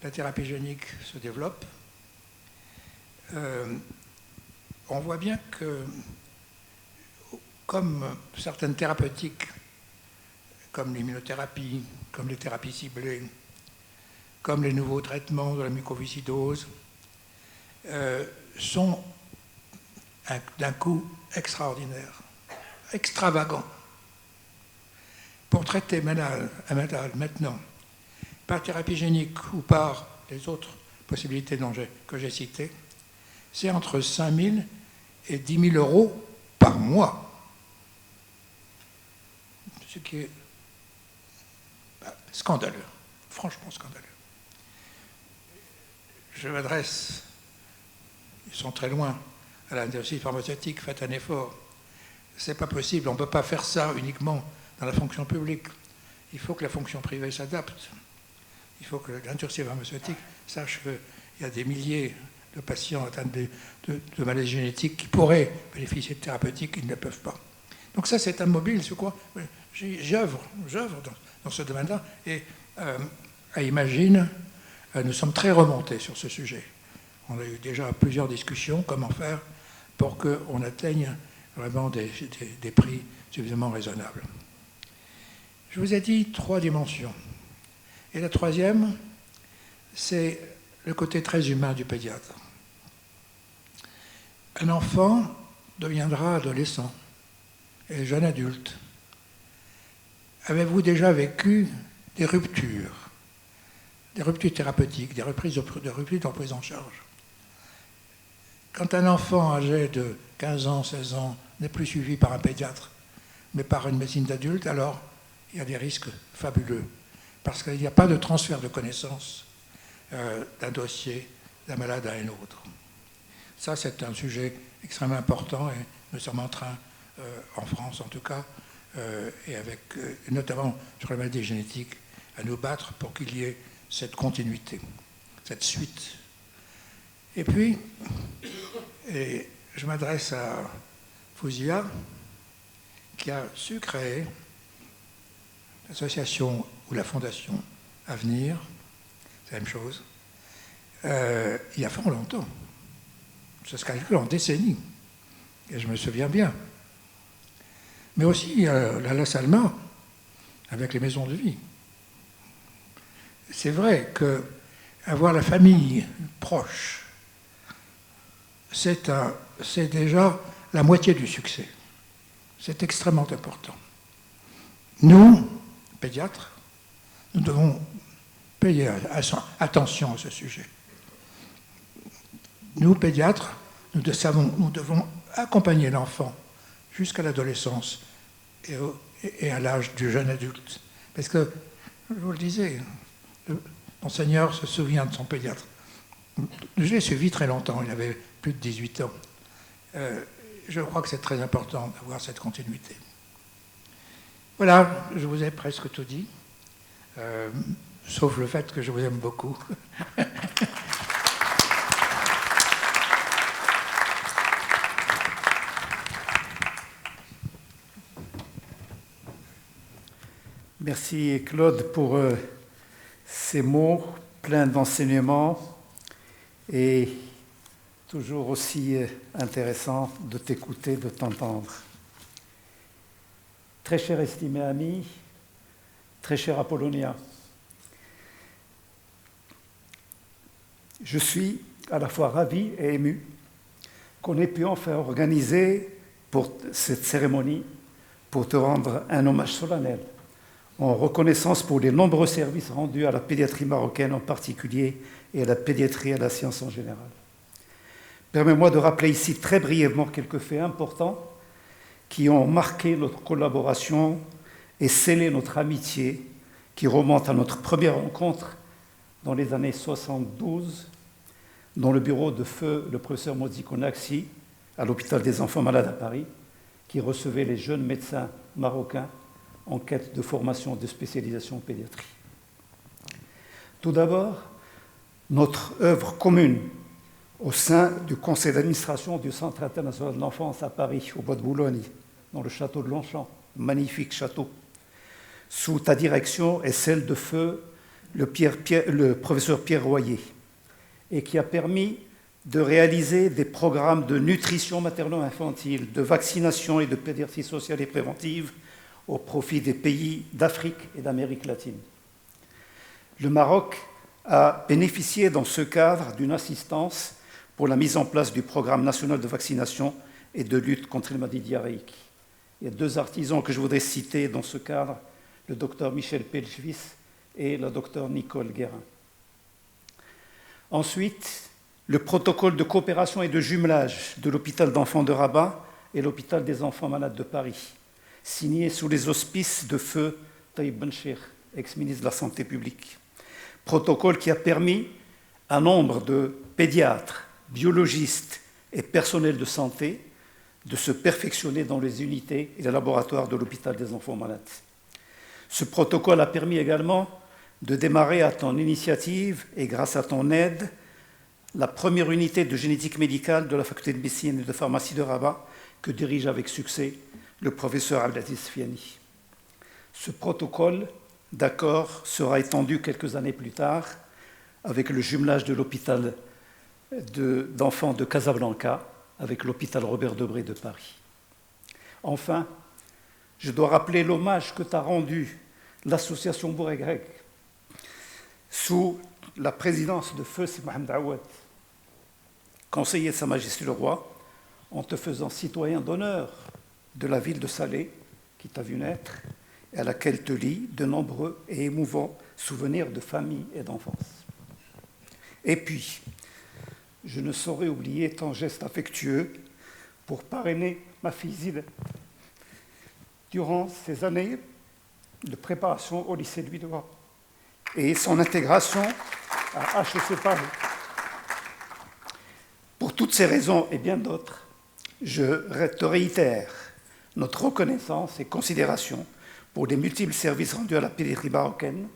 la thérapie génique se développe, on voit bien que, comme certaines thérapeutiques, comme l'immunothérapie, comme les thérapies ciblées, comme les nouveaux traitements de la mucoviscidose, sont d'un coût extraordinaire, extravagant. Pour traiter un malade maintenant, par thérapie génique ou par les autres possibilités que j'ai citées, c'est entre 5 000 et 10 000 euros par mois. Ce qui est scandaleux, franchement scandaleux. Je m'adresse, ils sont très loin, à l'industrie pharmaceutique, faites un effort. Ce n'est pas possible, on ne peut pas faire ça uniquement dans la fonction publique. Il faut que la fonction privée s'adapte. Il faut que l'industrie pharmaceutique sache qu'il y a des milliers de patients atteints de maladies génétiques qui pourraient bénéficier de thérapeutiques, ils ne peuvent pas. Donc ça, c'est un mobile, c'est quoi? J'œuvre dans ce domaine-là, et à Imagine, nous sommes très remontés sur ce sujet. On a eu déjà plusieurs discussions, comment faire pour qu'on atteigne vraiment des prix suffisamment raisonnables. Je vous ai dit 3 dimensions. Et la troisième, c'est le côté très humain du pédiatre. Un enfant deviendra adolescent et jeune adulte. Avez-vous déjà vécu des ruptures thérapeutiques, des ruptures de prise en charge? Quand un enfant âgé de 15 ans, 16 ans n'est plus suivi par un pédiatre, mais par une médecine d'adulte, alors il y a des risques fabuleux, parce qu'il n'y a pas de transfert de connaissances d'un dossier d'un malade à un autre. Ça, c'est un sujet extrêmement important, et nous sommes en train, en France en tout cas, et notamment sur la maladie génétique, à nous battre pour qu'il y ait cette continuité, cette suite. Et puis, je m'adresse à Fouzia, qui a su créer l'association ou la fondation Avenir, c'est la même chose, il y a fort longtemps. Ça se calcule en décennies, et je me souviens bien. Mais aussi la Salma, avec les maisons de vie. C'est vrai qu'avoir la famille proche, c'est déjà la moitié du succès. C'est extrêmement important. Nous, pédiatres, nous devons payer attention à ce sujet. Nous, pédiatres, nous devons accompagner l'enfant jusqu'à l'adolescence et à l'âge du jeune adulte. Parce que, je vous le disais, Monseigneur se souvient de son pédiatre. Je l'ai suivi très longtemps, il avait plus de 18 ans. Je crois que c'est très important d'avoir cette continuité. Voilà, je vous ai presque tout dit, sauf le fait que je vous aime beaucoup. Merci Claude pour ces mots pleins d'enseignements et toujours aussi intéressant de t'écouter, de t'entendre. Très cher estimé ami, très cher Apollonia, je suis à la fois ravi et ému qu'on ait pu enfin organiser pour cette cérémonie pour te rendre un hommage solennel en reconnaissance pour les nombreux services rendus à la pédiatrie marocaine en particulier et à la pédiatrie et à la science en général. Permets-moi de rappeler ici très brièvement quelques faits importants qui ont marqué notre collaboration et scellé notre amitié qui remonte à notre première rencontre dans les années 72 dans le bureau de feu le professeur Modi Konaxi à l'hôpital des enfants malades à Paris qui recevait les jeunes médecins marocains en quête de formation et de spécialisation en pédiatrie. Tout d'abord, notre œuvre commune au sein du conseil d'administration du Centre international de l'enfance à Paris, au bois de Boulogne, dans le château de Longchamp, magnifique château, sous ta direction et celle de feu le professeur Pierre Royer, et qui a permis de réaliser des programmes de nutrition materno-infantile, de vaccination et de pédiatrie sociale et préventive au profit des pays d'Afrique et d'Amérique latine. Le Maroc a bénéficié dans ce cadre d'une assistance pour la mise en place du programme national de vaccination et de lutte contre les maladies diarrhéiques. Il y a 2 artisans que je voudrais citer dans ce cadre, le docteur Michel Pelchvis et la docteur Nicole Guérin. Ensuite, le protocole de coopération et de jumelage de l'hôpital d'enfants de Rabat et l'hôpital des enfants malades de Paris, signé sous les auspices de feu Taïb Benchir, ex-ministre de la Santé publique. Protocole qui a permis à un nombre de pédiatres, biologistes et personnels de santé de se perfectionner dans les unités et les laboratoires de l'hôpital des enfants malades. Ce protocole a permis également de démarrer à ton initiative et grâce à ton aide la première unité de génétique médicale de la faculté de médecine et de pharmacie de Rabat que dirige avec succès le professeur Abdelaziz Fiani. Ce protocole d'accord sera étendu quelques années plus tard avec le jumelage de l'hôpital d'enfants de Casablanca avec l'hôpital Robert Debré de Paris. Enfin, je dois rappeler l'hommage que t'a rendu l'association Bouregreg sous la présidence de Feu Si Mohamed Awad, conseiller de Sa Majesté le Roi, en te faisant citoyen d'honneur de la ville de Salé, qui t'a vu naître, et à laquelle te lient de nombreux et émouvants souvenirs de famille et d'enfance. Et puis, je ne saurais oublier ton geste affectueux pour parrainer ma fille Zile durant ces années de préparation au lycée de Huidouar et son intégration à HEC Paris. Pour toutes ces raisons et bien d'autres, je te réitère notre reconnaissance et considération pour les multiples services rendus à la pédiatrie marocaine,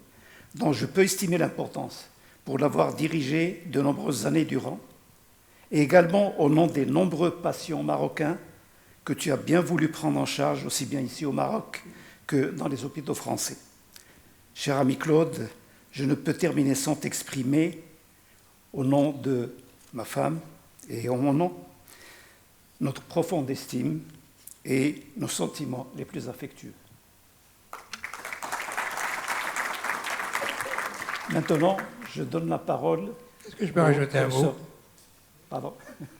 dont je peux estimer l'importance pour l'avoir dirigé de nombreuses années durant, et également au nom des nombreux patients marocains que tu as bien voulu prendre en charge, aussi bien ici au Maroc que dans les hôpitaux français. Cher ami Claude, je ne peux terminer sans t'exprimer, au nom de ma femme et en mon nom, notre profonde estime et nos sentiments les plus affectueux. Maintenant, je donne la parole. Est-ce que je peux rajouter un mot? Pardon.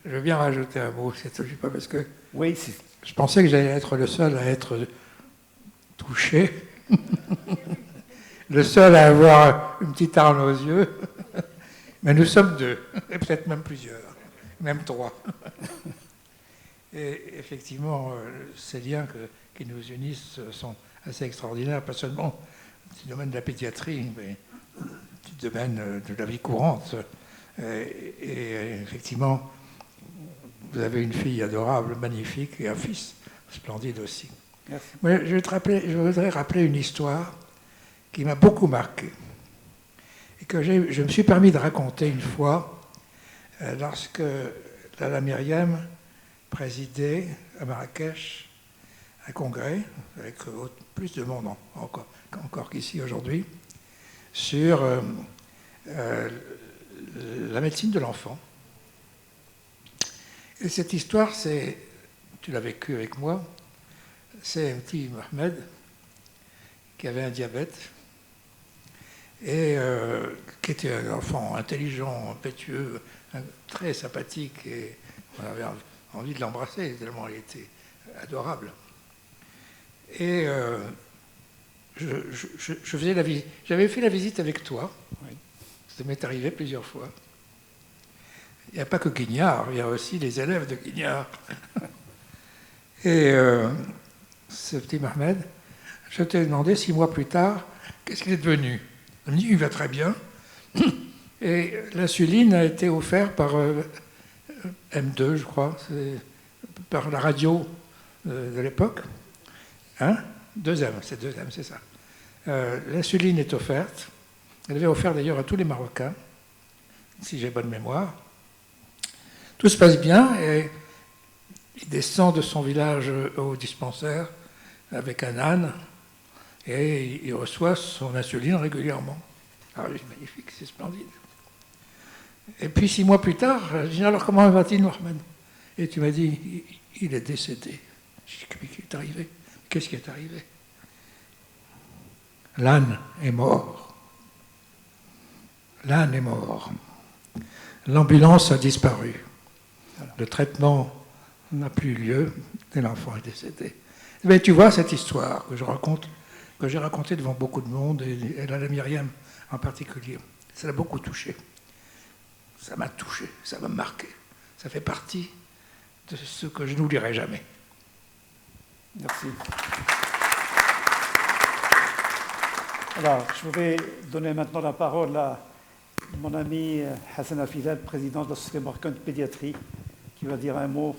Je veux bien rajouter un mot, c'est pas parce que oui, je pensais que j'allais être le seul à être touché, le seul à avoir une petite larme aux yeux, mais nous sommes 2, et peut-être même plusieurs, même 3. Et effectivement, ces liens qui nous unissent sont assez extraordinaires, pas seulement du domaine de la pédiatrie, mais du domaine de la vie courante. Et effectivement, vous avez une fille adorable, magnifique, et un fils splendide aussi. Merci. Mais je voudrais rappeler une histoire qui m'a beaucoup marqué et que je me suis permis de raconter une fois lorsque Lala Myriam présidait à Marrakech un congrès avec plus de monde encore qu'ici aujourd'hui sur la médecine de l'enfant. Et cette histoire, tu l'as vécue avec moi, c'est un petit Mohamed qui avait un diabète et qui était un enfant intelligent, impétueux, très sympathique, et on avait envie de l'embrasser tellement il était adorable. Et j'avais fait la visite avec toi. Oui. Ça m'est arrivé plusieurs fois. Il n'y a pas que Guignard, il y a aussi les élèves de Guignard. Et ce petit Mohamed, je t'ai demandé 6 mois plus tard, qu'est-ce qu'il est devenu? Il me dit, il va très bien. Et l'insuline a été offerte par M2, je crois, par la radio de l'époque. Hein? 2M, c'est ça. L'insuline est offerte. Elle avait offert d'ailleurs à tous les Marocains, si j'ai bonne mémoire. Tout se passe bien et il descend de son village au dispensaire avec un âne et il reçoit son insuline régulièrement. Alors, c'est magnifique, c'est splendide. Et puis 6 mois plus tard, je dis alors comment va-t-il, Mohamed? Et tu m'as dit, il est décédé. Je dis, qu'est-ce qui est arrivé? Qu'est-ce qui est arrivé? L'âne est mort. L'âne est mort. L'ambulance a disparu. Le traitement n'a plus eu lieu et l'enfant est décédé. Mais tu vois cette histoire que je raconte, que j'ai racontée devant beaucoup de monde, et la Myriam en particulier, ça l'a beaucoup touché. Ça m'a touché, ça m'a marqué. Ça fait partie de ce que je n'oublierai jamais. Merci. Alors, je voudrais donner maintenant la parole à mon ami Hassan Afilal, président de la Société marocaine de pédiatrie, qui va dire un mot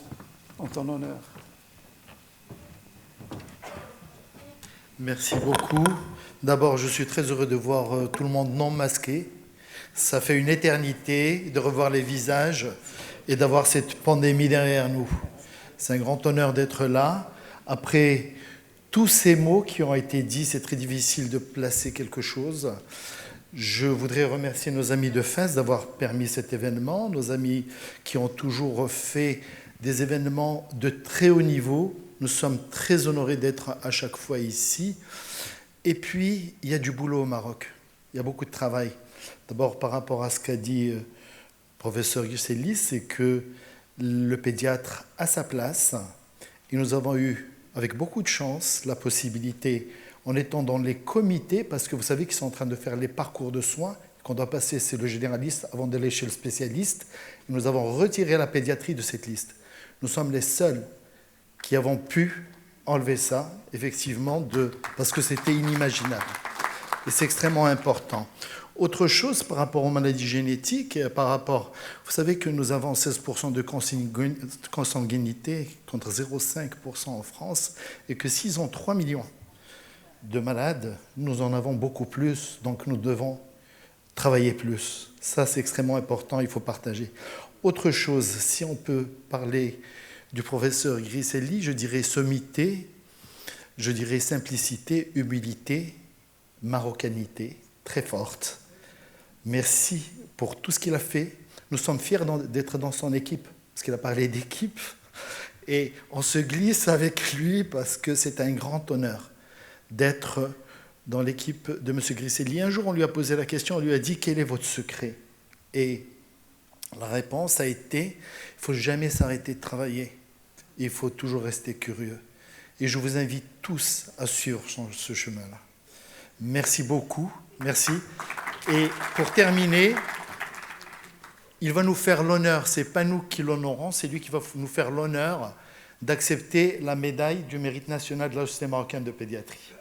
en ton honneur. Merci beaucoup. D'abord, je suis très heureux de voir tout le monde non masqué. Ça fait une éternité de revoir les visages et d'avoir cette pandémie derrière nous. C'est un grand honneur d'être là. Après tous ces mots qui ont été dits, c'est très difficile de placer quelque chose. Je voudrais remercier nos amis de Fès d'avoir permis cet événement, nos amis qui ont toujours fait des événements de très haut niveau. Nous sommes très honorés d'être à chaque fois ici. Et puis, il y a du boulot au Maroc. Il y a beaucoup de travail. D'abord, par rapport à ce qu'a dit le professeur Yuseli, c'est que le pédiatre a sa place. Et nous avons eu, avec beaucoup de chance, la possibilité, en étant dans les comités, parce que vous savez qu'ils sont en train de faire les parcours de soins, qu'on doit passer, c'est le généraliste avant d'aller chez le spécialiste. Nous avons retiré la pédiatrie de cette liste. Nous sommes les seuls qui avons pu enlever ça, effectivement, parce que c'était inimaginable. Et c'est extrêmement important. Autre chose par rapport aux maladies génétiques, vous savez que nous avons 16% de consanguinité contre 0,5% en France, et que s'ils ont 3 millions de malades, nous en avons beaucoup plus, donc nous devons travailler plus. Ça, c'est extrêmement important, il faut partager. Autre chose, si on peut parler du professeur Griselli, je dirais sommité, je dirais simplicité, humilité, marocanité, très forte. Merci pour tout ce qu'il a fait. Nous sommes fiers d'être dans son équipe, parce qu'il a parlé d'équipe, et on se glisse avec lui parce que c'est un grand honneur d'être dans l'équipe de M. Griselli. Un jour, on lui a posé la question, on lui a dit « Quel est votre secret ?» Et la réponse a été « Il ne faut jamais s'arrêter de travailler. Il faut toujours rester curieux. » Et je vous invite tous à suivre ce chemin-là. Merci beaucoup. Merci. Et pour terminer, il va nous faire l'honneur, ce n'est pas nous qui l'honorons, c'est lui qui va nous faire l'honneur d'accepter la médaille du mérite national de la Société marocaine de pédiatrie.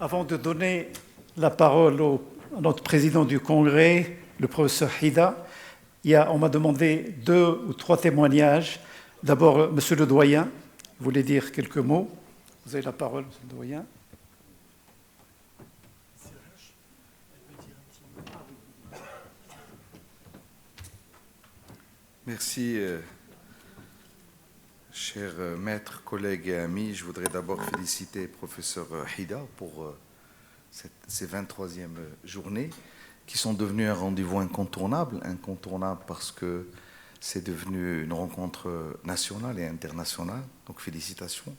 Avant de donner la parole à notre président du Congrès, le professeur Hida, on m'a demandé 2 ou 3 témoignages. D'abord, monsieur le doyen voulait dire quelques mots. Vous avez la parole, monsieur le doyen. Merci, chers maîtres, collègues et amis. Je voudrais d'abord féliciter le professeur Hida pour ces 23e journées qui sont devenues un rendez-vous incontournable parce que c'est devenu une rencontre nationale et internationale. Donc félicitations.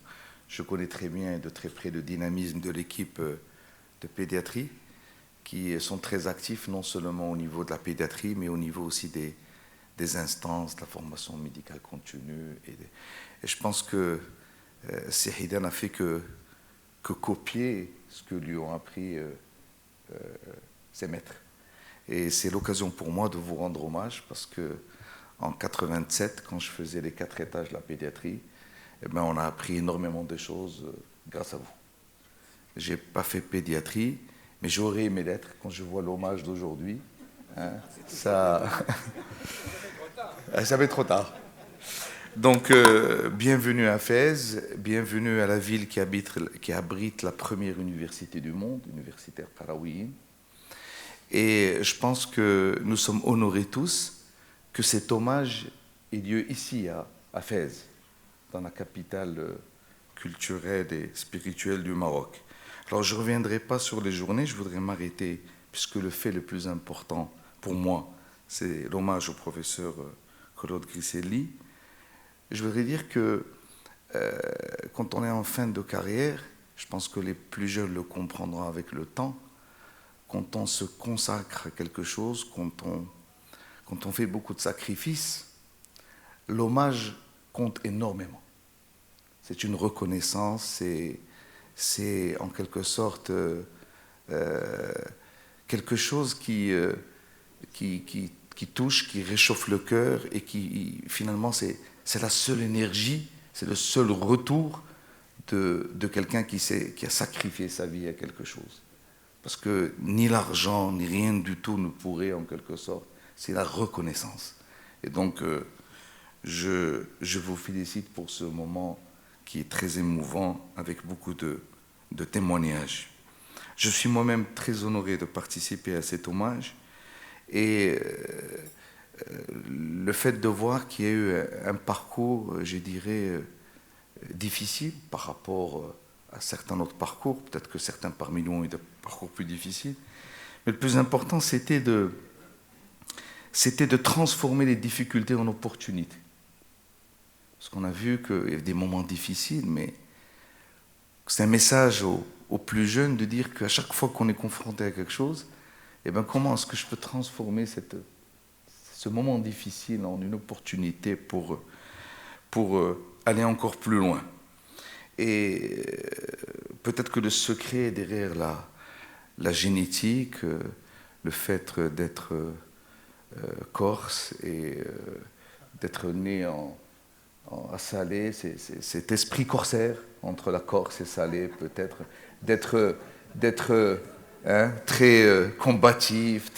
Je connais très bien et de très près le dynamisme de l'équipe de pédiatrie qui sont très actifs non seulement au niveau de la pédiatrie mais au niveau aussi des instances, de la formation médicale continue. Et je pense que Hida n'a fait que copier ce que lui ont appris ses maîtres. Et c'est l'occasion pour moi de vous rendre hommage parce que en 87, quand je faisais les 4 étages de la pédiatrie, eh ben, on a appris énormément de choses grâce à vous. Je n'ai pas fait pédiatrie, mais j'aurais aimé l'être quand je vois l'hommage d'aujourd'hui. Hein, ça va être trop tard. Donc, bienvenue à Fès, bienvenue à la ville qui abrite la première université du monde, universitaire Qarawiyyin. Et je pense que nous sommes honorés tous que cet hommage ait lieu ici, à Fès, dans la capitale culturelle et spirituelle du Maroc. Alors, je ne reviendrai pas sur les journées, je voudrais m'arrêter, puisque le fait le plus important pour moi, c'est l'hommage au professeur Claude Griselli. Je voudrais dire que quand on est en fin de carrière, je pense que les plus jeunes le comprendront avec le temps, quand on se consacre à quelque chose, quand on fait beaucoup de sacrifices, l'hommage compte énormément. C'est une reconnaissance, c'est en quelque sorte quelque chose qui touche, qui réchauffe le cœur et qui finalement c'est la seule énergie, c'est le seul retour de quelqu'un qui a sacrifié sa vie à quelque chose. Parce que ni l'argent, ni rien du tout ne pourrait, en quelque sorte, c'est la reconnaissance. Et donc, je vous félicite pour ce moment qui est très émouvant, avec beaucoup de témoignages. Je suis moi-même très honoré de participer à cet hommage. Et le fait de voir qu'il y a eu un parcours, je dirais, difficile par rapport à certains autres parcours, peut-être que certains parmi nous ont eu des parcours plus difficiles, mais le plus important, c'était de transformer les difficultés en opportunités. Parce qu'on a vu qu'il y a des moments difficiles, mais c'est un message aux plus jeunes de dire qu'à chaque fois qu'on est confronté à quelque chose, eh bien, comment est-ce que je peux transformer ce moment difficile en une opportunité pour aller encore plus loin. Et peut-être que le secret est derrière la génétique, le fait d'être corse et d'être né à Salé, cet esprit corsaire entre la Corse et Salé, peut-être d'être très combatif,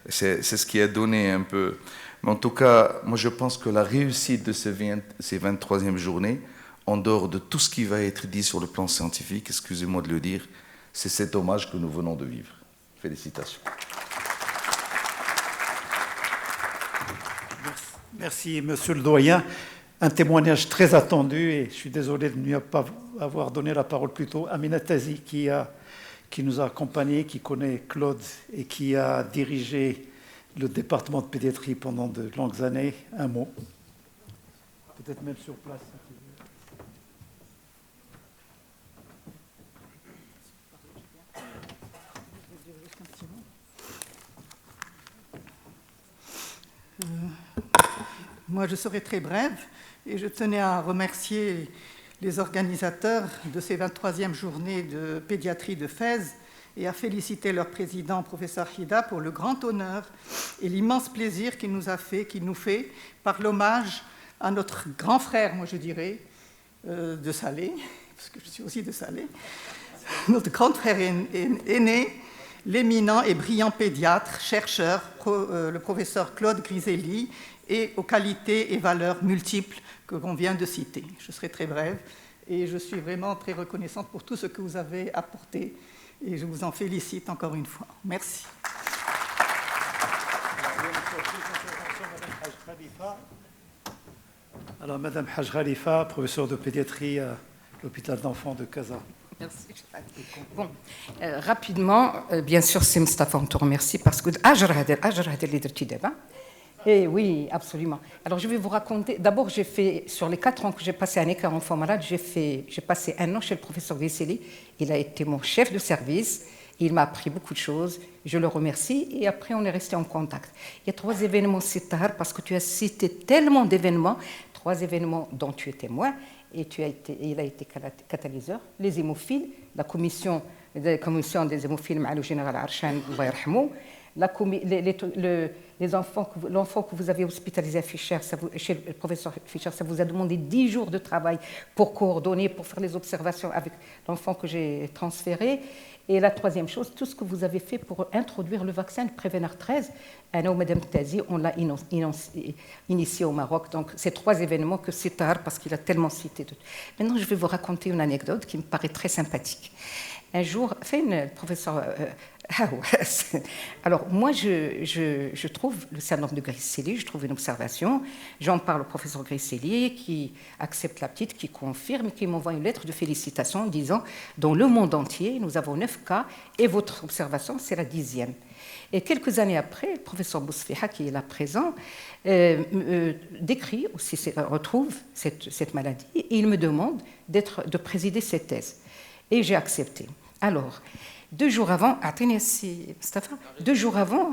c'est ce qui a donné un peu. Mais en tout cas, moi je pense que la réussite de ces 23e journées, en dehors de tout ce qui va être dit sur le plan scientifique, excusez-moi de le dire, c'est cet hommage que nous venons de vivre. Félicitations. Merci, monsieur le doyen. Un témoignage très attendu, et je suis désolé de ne pas avoir donné la parole plus tôt. Amina Tazi, qui nous a accompagnés, qui connaît Claude et qui a dirigé le département de pédiatrie pendant de longues années. Un mot. Peut-être même sur place. Moi, je serai très brève et je tenais à remercier les organisateurs de ces 23e journées de pédiatrie de Fès et à féliciter leur président, professeur Hida, pour le grand honneur et l'immense plaisir qu'il nous fait par l'hommage à notre grand frère, moi je dirais, de Salé, parce que je suis aussi de Salé, notre grand frère aîné, l'éminent et brillant pédiatre, chercheur, le professeur Claude Griselli, et aux qualités et valeurs multiples que l'on vient de citer. Je serai très brève et je suis vraiment très reconnaissante pour tout ce que vous avez apporté et je vous en félicite encore une fois. Merci. Alors, Madame Haj Khalifa, professeure de pédiatrie à l'hôpital d'enfants de Casa. Merci. Bon, rapidement, bien sûr, c'est Mustafa, on te remercie parce que Eh oui, absolument. Alors, je vais vous raconter. D'abord, j'ai fait, sur les 4 ans que j'ai passé à Necker Enfants Malades, j'ai passé 1 an chez le professeur Griselli. Il a été mon chef de service. Il m'a appris beaucoup de choses. Je le remercie. Et après, on est resté en contact. Il y a 3 événements Sitar, parce que tu as cité tellement d'événements, 3 événements dont tu es témoin. Et il a été catalyseur. Les hémophiles, la commission des hémophiles, le général Arshan, l'enfant que vous avez hospitalisé à Fischer, chez le professeur Fischer, ça vous a demandé 10 jours de travail pour coordonner, pour faire les observations avec l'enfant que j'ai transféré. Et la troisième chose, tout ce que vous avez fait pour introduire le vaccin de Prévenir 13, Anna ou Madame Tazi, on l'a initié au Maroc. Donc, ces 3 événements que c'est tard parce qu'il a tellement cité. Maintenant, je vais vous raconter une anecdote qui me paraît très sympathique. Un jour, le professeur. Alors, moi, je trouve le syndrome de Griscelli, je trouve une observation. J'en parle au professeur Griscelli qui accepte la petite, qui confirme, qui m'envoie une lettre de félicitations en disant dans le monde entier, nous avons 9 cas et votre observation, c'est la 10e. Et quelques années après, le professeur Bousfiha, qui est là présent, décrit aussi, retrouve cette maladie et il me demande de présider cette thèse. Et j'ai accepté. Alors, 2 jours avant,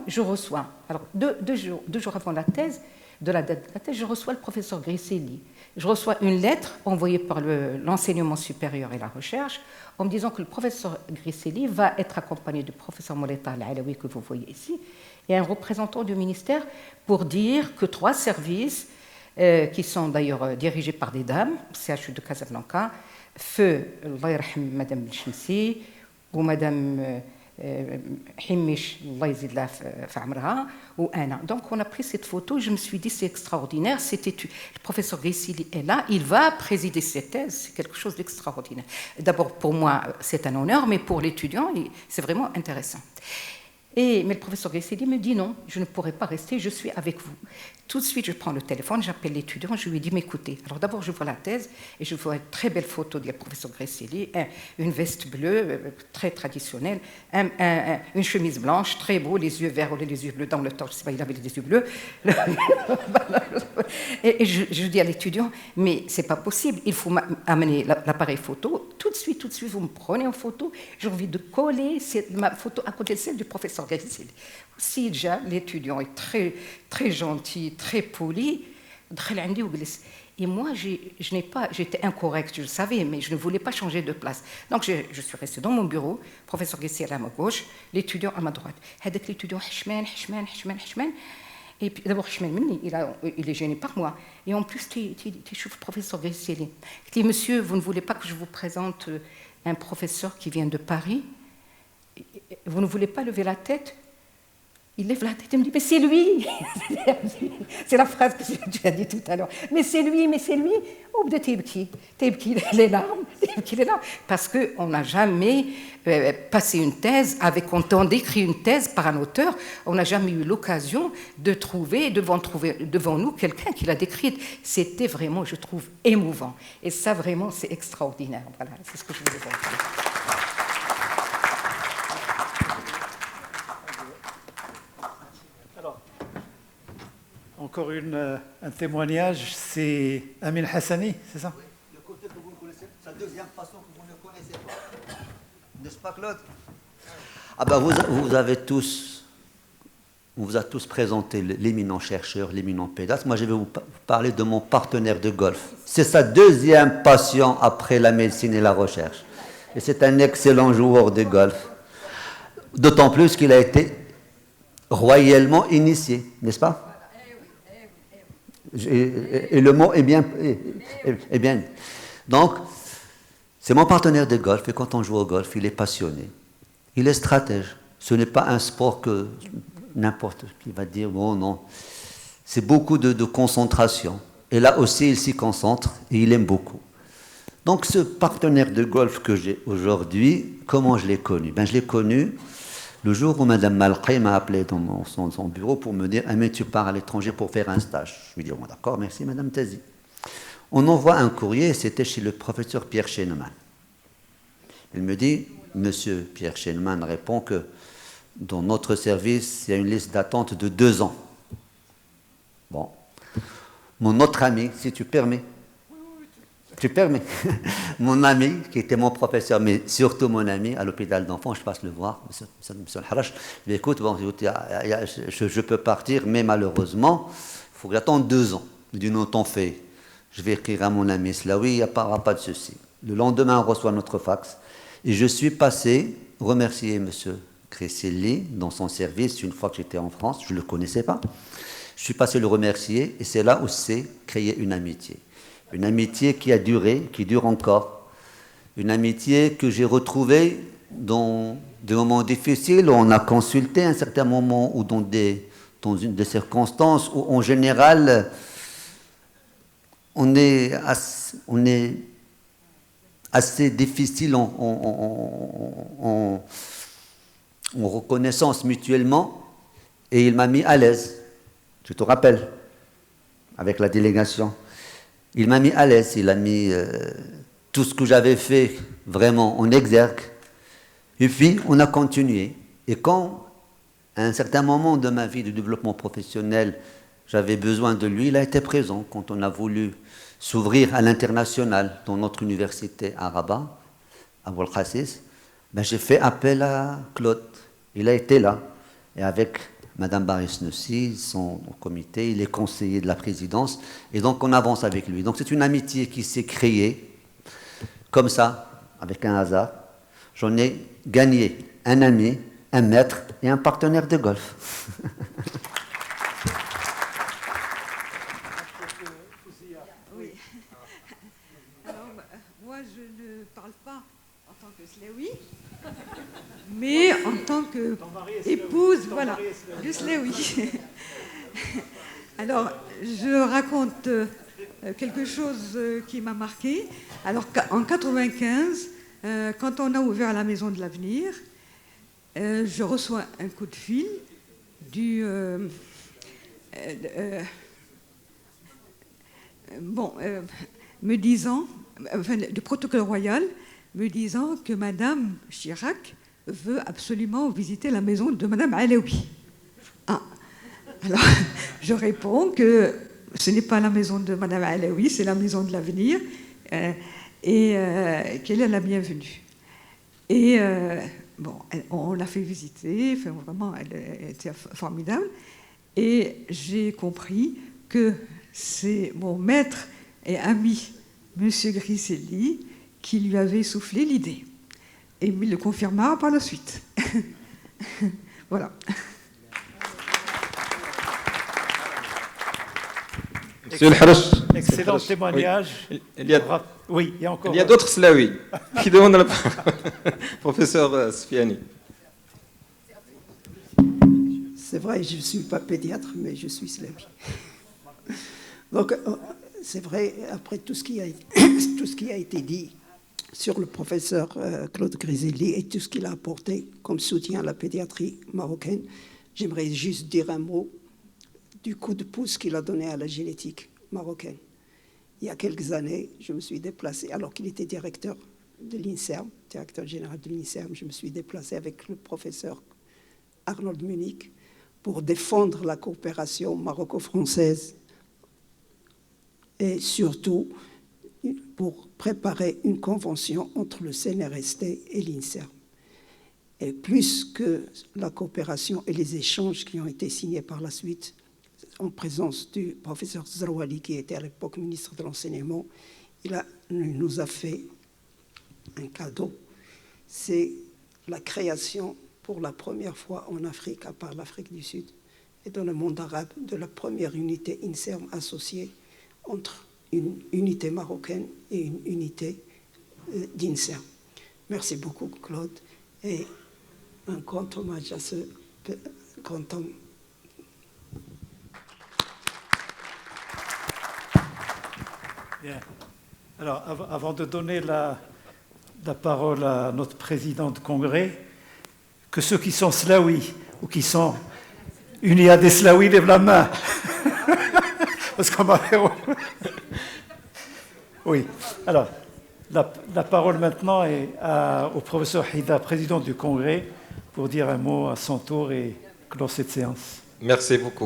je reçois, alors 2 jours avant la thèse, de la date de la thèse, je reçois le professeur Griscelli. Je reçois une lettre envoyée par l'enseignement supérieur et la recherche en me disant que le professeur Griscelli va être accompagné du professeur Moleta Al-Alaoui que vous voyez ici et un représentant du ministère pour dire que 3 services qui sont d'ailleurs dirigés par des dames, CHU de Casablanca, feu Madame Chemsi ou Madame Himish, ou Anna. Donc on a pris cette photo, je me suis dit c'est extraordinaire, le professeur Griscelli est là, il va présider cette thèse, c'est quelque chose d'extraordinaire. D'abord pour moi c'est un honneur, mais pour l'étudiant c'est vraiment intéressant. Mais le professeur Griscelli me dit non, je ne pourrai pas rester, je suis avec vous. Tout de suite, je prends le téléphone, j'appelle l'étudiant, je lui dis, mais écoutez, alors d'abord, je vois la thèse et je vois une très belle photo du professeur Griscelli, une veste bleue, très traditionnelle, une chemise blanche, très beau, les yeux verts ou les yeux bleus dans le temps, je ne sais pas, il avait les yeux bleus. Et je dis à l'étudiant, mais c'est pas possible, il faut amener l'appareil photo, tout de suite, vous me prenez en photo, j'ai envie de coller ma photo à côté de celle du professeur Griscelli. Si déjà l'étudiant est très, très gentil, très poli, et moi j'étais incorrecte, je le savais, mais je ne voulais pas changer de place. Donc je suis restée dans mon bureau, professeur Griscelli à ma gauche, l'étudiant à ma droite. L'étudiant Hachman. Et puis d'abord il est gêné par moi. Et en plus, tu professeur Griscelli. Il dit, monsieur, vous ne voulez pas que je vous présente un professeur qui vient de Paris? Vous ne voulez pas lever la tête? Il lève la tête et me dit, mais c'est lui. C'est la phrase que tu as dit tout à l'heure. Mais c'est lui. Oh, les larmes. Parce qu'on n'a jamais passé une thèse, quand on décrit une thèse par un auteur, on n'a jamais eu l'occasion de trouver devant nous quelqu'un qui l'a décrite. C'était vraiment, je trouve, émouvant. Et ça, vraiment, c'est extraordinaire. Voilà, c'est ce que je voulais dire. Encore un témoignage, c'est Amin Hassani, c'est ça? Oui, le côté que vous connaissez, c'est la deuxième façon que vous ne connaissez pas. N'est-ce pas, Claude? Ah ben on vous a tous présenté l'éminent chercheur, l'éminent pédiatre. Moi, je vais vous parler de mon partenaire de golf. C'est sa 2e passion après la médecine et la recherche. Et c'est un excellent joueur de golf. D'autant plus qu'il a été royalement initié, n'est-ce pas? Et le mot est bien. Donc, c'est mon partenaire de golf, et quand on joue au golf, il est passionné. Il est stratège. Ce n'est pas un sport que n'importe qui va dire, bon, non. C'est beaucoup de concentration. Et là aussi, il s'y concentre, et il aime beaucoup. Donc, ce partenaire de golf que j'ai aujourd'hui, comment je l'ai connu? Je l'ai connu le jour où Mme Malqi m'a appelé dans son bureau pour me dire « mais tu pars à l'étranger pour faire un stage ». Je lui dis bon, « d'accord, merci Mme Tazi ». On envoie un courrier, c'était chez le professeur Pierre Schennemann. Il me dit « Monsieur Pierre Schennemann répond que dans notre service, il y a une liste d'attente de 2 ans ». Bon. Mon autre ami, si tu permets, mon ami, qui était mon professeur, mais surtout mon ami, à l'hôpital d'enfants, je passe le voir, monsieur Al-Harash, il dit, écoute, je peux partir, mais malheureusement, il faut que j'attende 2 ans. Il dit, non, t'en fais. Je vais écrire à mon ami Slaoui, il n'y aura pas de souci. Le lendemain, on reçoit notre fax, et je suis passé remercier monsieur Grisselli dans son service une fois que j'étais en France. Je ne le connaissais pas. Je suis passé le remercier et c'est là où s'est créée une amitié. Une amitié qui a duré, qui dure encore. Une amitié que j'ai retrouvée dans des moments difficiles où on a consulté à un certain moment ou dans des circonstances où en général on est assez difficile en reconnaissance mutuellement et il m'a mis à l'aise. Je te rappelle, avec la délégation. Il m'a mis à l'aise, il a mis tout ce que j'avais fait vraiment en exergue. Et puis, on a continué. Et quand, à un certain moment de ma vie de développement professionnel, j'avais besoin de lui, il a été présent quand on a voulu s'ouvrir à l'international dans notre université à Rabat, à Ouelkassis. Ben, j'ai fait appel à Claude. Il a été là. Et avec Madame Baris-Nossi, son comité, il est conseiller de la présidence. Et donc, on avance avec lui. Donc, c'est une amitié qui s'est créée comme ça, avec un hasard. J'en ai gagné un ami, un maître et un partenaire de golf. Oui. Alors, moi, je ne parle pas en tant que Slaoui, mais en tant qu'épouse, voilà, du Slaoui. Alors, je raconte quelque chose qui m'a marqué. Alors, en 1995, quand on a ouvert la Maison de l'Avenir, je reçois un coup de fil du me disant, enfin, du protocole royal, me disant que Madame Chirac veut absolument visiter la maison de Madame Alaoui. Ah. Alors, je réponds que ce n'est pas la maison de Madame Alaoui, c'est la Maison de l'Avenir, et qu'elle est la bienvenue. Et on l'a fait visiter, enfin, vraiment, elle était formidable. Et j'ai compris que c'est mon maître et ami, M. Grisselli, qui lui avait soufflé l'idée. Et il le confirma par la suite. Voilà. Monsieur le Harash. Excellent témoignage. Oui, il y a encore. Il y a d'autres Slaoui qui demandent la parole. Professeur Sfiani. C'est vrai, je ne suis pas pédiatre, mais je suis Slaoui. Donc, c'est vrai, après tout ce qui a été dit sur le professeur Claude Grisselli et tout ce qu'il a apporté comme soutien à la pédiatrie marocaine, j'aimerais juste dire un mot du coup de pouce qu'il a donné à la génétique marocaine. Il y a quelques années, je me suis déplacé, alors qu'il était directeur de l'INSERM, directeur général de l'INSERM, je me suis déplacé avec le professeur Arnold Munich pour défendre la coopération maroco-française et surtout pour préparer une convention entre le CNRST et l'INSERM. Et plus que la coopération et les échanges qui ont été signés par la suite, en présence du professeur Zarouali, qui était à l'époque ministre de l'Enseignement, il nous a fait un cadeau. C'est la création, pour la première fois en Afrique, à part l'Afrique du Sud, et dans le monde arabe, de la première unité INSERM associée entre une unité marocaine et une unité d'INSERM. Merci beaucoup, Claude, et un grand hommage à ce grand homme. Bien. Alors, avant de donner la parole à notre président de congrès, que ceux qui sont Slaoui ou qui sont unis à des Slaoui lèvent la main. Parce qu'on va faire... Oui. Alors, la parole maintenant est au professeur Hida, président du congrès, pour dire un mot à son tour et clore cette séance. Merci beaucoup.